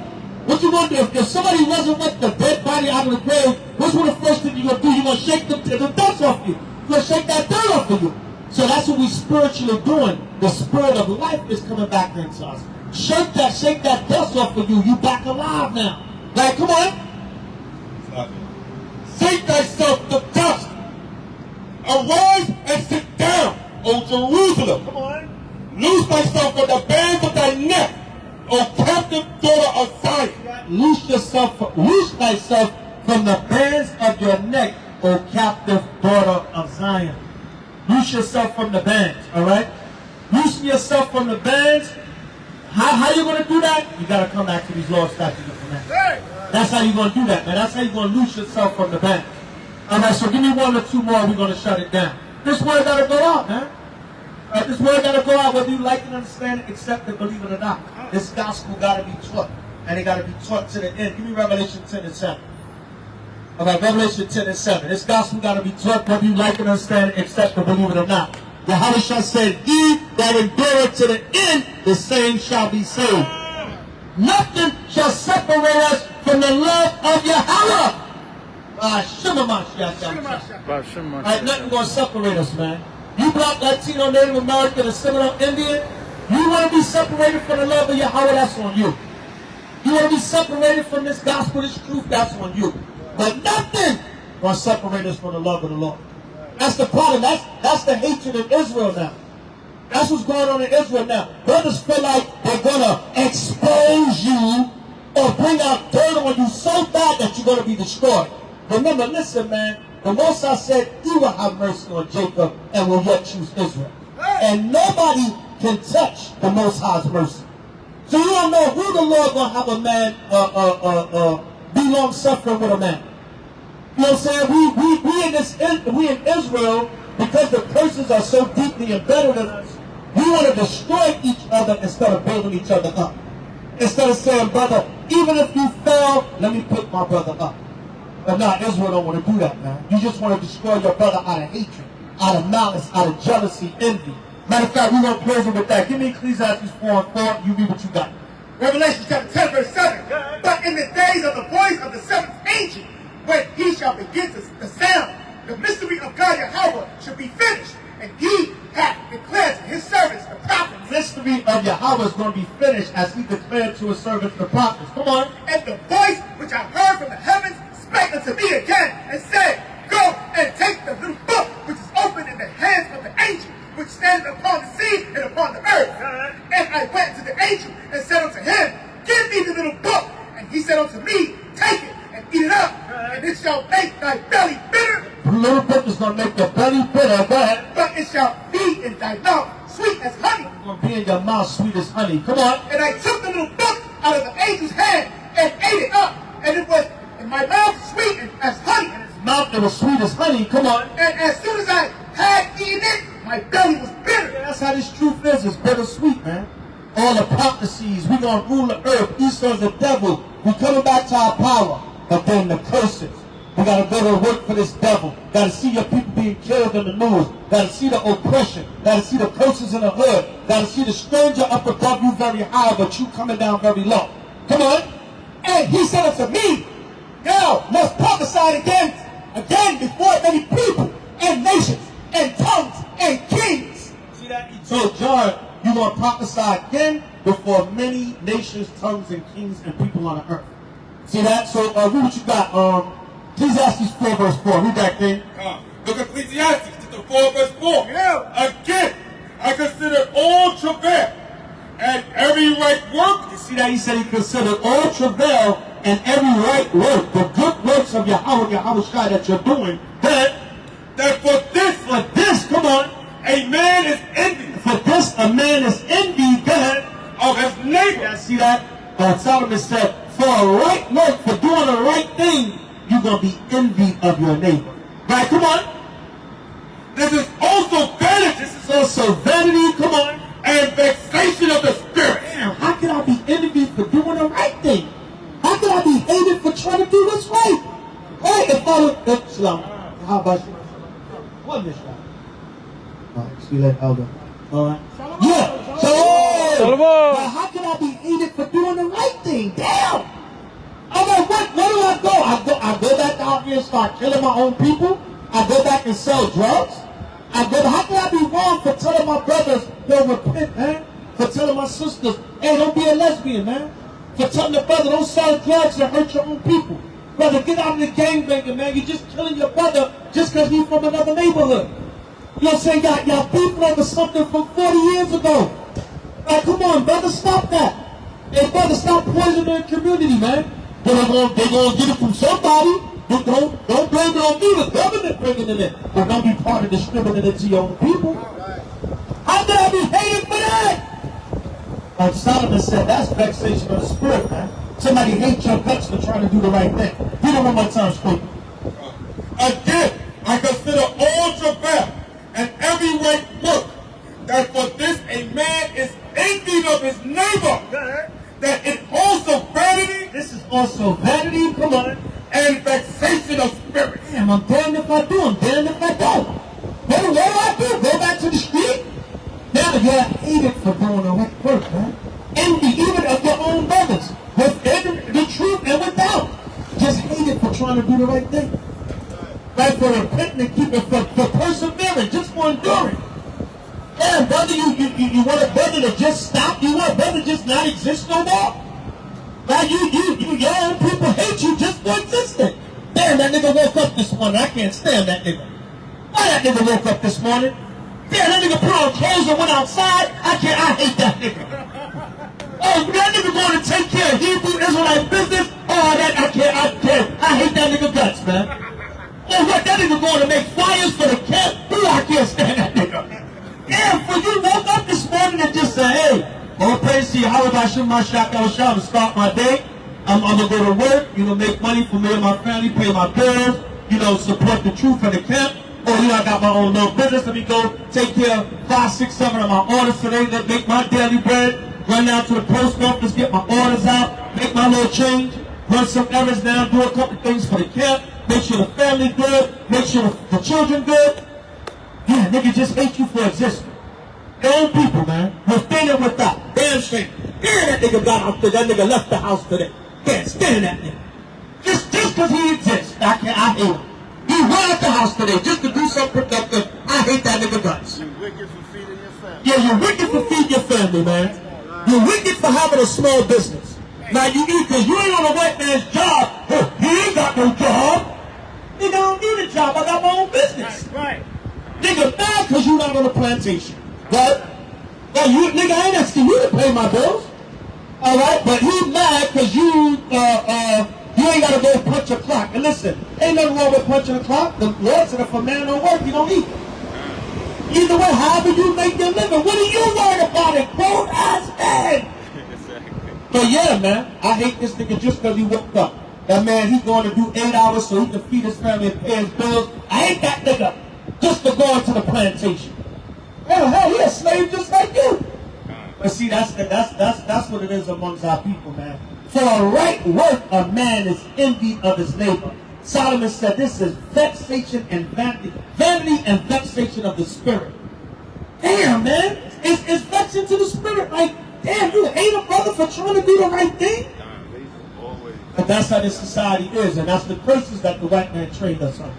What you gonna do? If somebody resurrects the dead body out of the grave, what's one of the first things you're gonna do? You're gonna shake the dust off you. You're gonna shake that dirt off of you. So that's what we spiritually doing. The spirit of life is coming back into us. Shake that dust off of you. You back alive now. Like, come on. Shake thyself the dust. Arise and sit down, O Jerusalem. Come on. Loose thyself from the bands of thy neck, O captive daughter of Zion. Loose thyself from the bands of your neck, O captive daughter of Zion. Loose yourself from the bands, all right? Loosen yourself from the bands. How you going to do that? You got to come back to these laws, statutes, and commandments. Hey. That's how you're going to do that, man. That's how you're going to loose yourself from the bands. All right, so give me one or two more. We're going to shut it down. This word got to go out, man. This word got to go out, whether you like it, understand it, accept it, believe it or not. This gospel got to be taught, and it got to be taught to the end. Give me Revelation 10 and 7. All right, Revelation 10 and 7. This gospel got to be taught, whether you like it, understand it, accept it, believe it or not. Yahushua said, "He that endureth to the end, the same shall be saved." Nothing shall separate us from the love of Yahweh. Right, nothing gonna separate us, man. You black, Latino, Native American, and Seminole Indian, you want to be separated from the love of Yahweh, that's on you. You want to be separated from this gospel, this truth, that's on you. But nothing gonna separate us from the love of the Lord. That's the problem. That's the hatred in Israel now. That's what's going on in Israel now. Brothers feel like they're gonna expose you or bring out dirt on you so bad that you're gonna be destroyed. Remember, listen, man. The Most High said He will have mercy on Jacob and will yet choose Israel. And nobody can touch the Most High's mercy. So you don't know who the Lord gonna have a man be long suffering with a man. You know what I'm saying? We in Israel, because the curses are so deeply embedded in us, we want to destroy each other instead of building each other up. Instead of saying, brother, even if you fail, let me pick my brother up. But now Israel don't want to do that, man. You just want to destroy your brother out of hatred, out of malice, out of jealousy, envy. Matter of fact, we're going to close it with that. Give me Ecclesiastes 4 and 4. You read what you got. Revelation chapter 10, verse 7. But in the days of the voice of the seventh angel, when he shall begin to sound, the mystery of God Yahweh shall be finished, and he hath declared to his servants the prophets. The mystery of Yahweh is going to be finished as he declared to his servants the prophets. Come on. And the voice which I heard from the heavens spake unto me again, and said, Go and take the little book which is open in the hands of the angel, which standeth upon the sea and upon the earth. And I went to the angel and said unto him, Give me the little book. And he said unto me, Take it and eat it up, and it shall make thy belly bitter. The little book is going to make your belly bitter. Go ahead. But it shall be in thy mouth sweet as honey. It's going to be in your mouth sweet as honey. Come on. And I took the little book out of the angel's hand and ate it up, and it was in my mouth sweet as honey. In his mouth it was sweet as honey. Come on. And as soon as I had eaten it, my belly was bitter. Yeah, that's how this truth is. It's bittersweet, man. All the prophecies, we're going to rule the earth. Esau's the devil. We're coming back to our power. But then the curses, We got to go to work for this devil. Got to see your people being killed in the news. Got to see the oppression. Got to see the curses in the hood. Got to see the stranger up above you very high, but you coming down very low. Come on. And he said unto me, thou must prophesy again before many people and nations and tongues and kings. See that? He told John, you're going to prophesy again before many nations, tongues, and kings and people on the earth. See that? So, read what you got. Ecclesiastes 4 verse 4. Read that, King. Look at Ecclesiastes chapter 4 verse 4. Yeah. Again, I consider all travail and every right work. You see that? He said he considered all travail and every right work, the good works of Yahweh that you're doing, that for this, come on, a man is envied. For this, a man is envied, of his neighbor. Yeah, see that? Solomon said, for a right work, for doing the right thing, you're going to be envied of your neighbor. Right, come on. This is also vanity. This is also vanity, come on. And vexation of the spirit. Damn, how can I be envied for doing the right thing? How can I be hated for trying to do what's right? Right, if I would, Shalom, how about you? One minute, Shalom. All right, see you later, Elder. All right. Yeah, Shalom. Now, how can I be hated for doing the right thing? Damn. I'm like, where do I go? I go back out here and start killing my own people. I go back and sell drugs. How can I be wrong for telling my brothers, yo, repent, man? For telling my sisters, hey, don't be a lesbian, man. For telling the brother, don't sell drugs and hurt your own people. Brother, get out of the gangbanging, man. You're just killing your brother just because he's from another neighborhood. You know what I'm saying? Y'all beefing over something from 40 years ago. Like, come on, brother, stop that. Hey, brother, stop poisoning the community, man. They're gonna get it from somebody. Don't blame it on me. The government bringing it in. But don't be part of distributing it to your own people. How can I be hated for that? Like Solomon said, that's vexation of the spirit, man. Somebody hates your guts for trying to do the right thing. Read it one more time, straight. Again, I consider all travail and every right work, that for this a man is envied of his neighbor, that it also vanity. This is also vanity, come on. And vexation of spirit. Damn, I'm damned if I do, I'm damned if I don't. What do I do? Go back to the street? Now you're hated for doing the right work, man. Envy even of your own brothers. Within the truth and without. Just hated for trying to do the right thing. Right, for repenting and keeping, for persevering, just for enduring. Damn, brother, you want a brother to just stop? You want a brother to just not exist no more? Right, your own people hate you just for existing. Damn, that nigga woke up this morning. I can't stand that nigga. Why that nigga woke up this morning? Damn, that nigga put on clothes and went outside. I hate that nigga. Oh, that nigga going to take care of Hebrew Israelite business. Oh, I hate that nigga guts, man. Oh, what, that nigga going to make flyers for the camp? Ooh, I can't stand that nigga. Damn, for you woke up this morning and just say, hey, all praise to you, how about shoot my shotgun shot and start my day? I'm gonna go to work, make money for me and my family, pay my bills, support the truth for the camp. Or, I got my own little business. Let me go take care of 5, 6, 7 of my orders today. Let make my daily bread. Run down to the post office, get my orders out, make my little change, run some errands down, do a couple things for the camp, make sure the family good, make sure the children good. Yeah, nigga just hate you for existing. Your own people, man. Within and without. Damn shame. Damn, that nigga got out there. That nigga left the house today. Can't stand that nigga. Just because he exists, I hate him. He went out the house today just to do something productive. I hate that nigga guts. You're wicked for feeding your family. Yeah, you're wicked for feeding your family, man. You're wicked for having a small business. Now you eat because you ain't on a white man's job. He ain't got no job. Nigga, I don't need a job. I got my own business. Right. Nigga mad because you not on a plantation. Right? Well, nigga, I ain't asking you to pay my bills. All right? But he mad because you ain't got to go punch a clock. And listen, ain't nothing wrong with punching a clock. The Lord said if a man don't work, he don't eat. Either way, however you make your living, what are you worried about it? Grown ass man. But yeah, man, I hate this nigga just because he woke up. That man, he's going to do 8 hours so he can feed his family and pay his bills. I hate that nigga just to go into the plantation. Hell, he a slave just like you. But see, that's what it is amongst our people, man. For a right work, a man is envied of his neighbor. Solomon said this is vexation and vanity. Vanity and vexation of the spirit. Damn, man. It's vexing to the spirit. Like, damn, you hate a brother for trying to do the right thing? But that's how this society is, and that's the curses that the white man trained us on.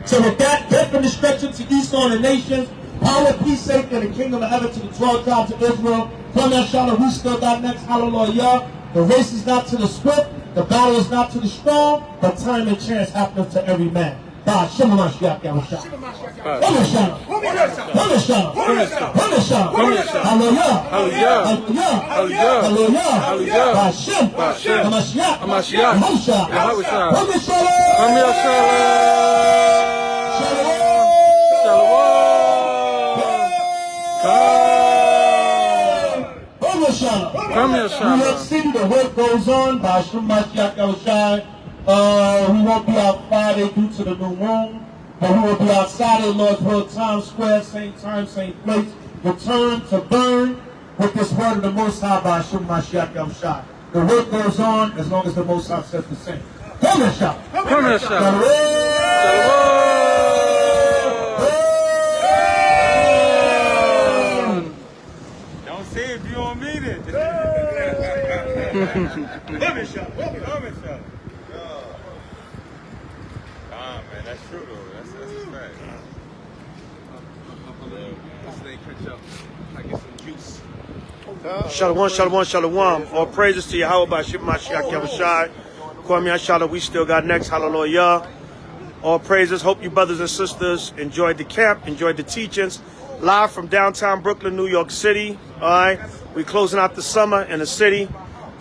So with that, death and destruction to Esau and the nations, power, peace, safety, and the kingdom of heaven to the 12 tribes of Israel. From that shot, we still got next. Hallelujah. The race is not to the swift, the battle is not to the strong, but time and chance happen to every man. God, Shema Mashiach, Yahushua. Hallelujah. Hallelujah. Hallelujah. Hallelujah. Hashem. Mashiach. Yahushua. Come here, New York City, the work goes on. By Hashem Mashiach Yahushua. We won't be out Friday due to the new moon, but we will be out Saturday, Lord's will, Times Square, same time, same place. Return to burn with this word of the Most High by Hashem Mashiach Yahushua. The work goes on as long as the Most High says the same. Come here, shout. Come here, shout. Don't say if you don't mean it. Come here, shout. Man, that's true though. That's a fact. Shalom, shalom, shalom. All praises to Yahweh by Shema Mashiach Yahushua. Kwame Shalom, we still got next. Hallelujah. All praises. Hope you brothers and sisters enjoyed the camp, enjoyed the teachings. Live from downtown Brooklyn, New York City. All right. We closing out the summer in the city.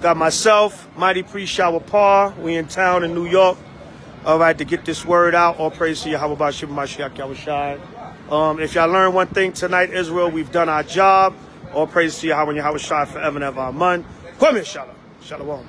Got myself, Mighty Priest Shower Par. We in town in New York. All right, to get this word out, all praise to Yahweh Bashim Mashiach Yahushua. If y'all learn one thing tonight, Israel, we've done our job. All praise to Yahweh and Yahushua forever and ever. Amen. Kwame Shalom. Shalom.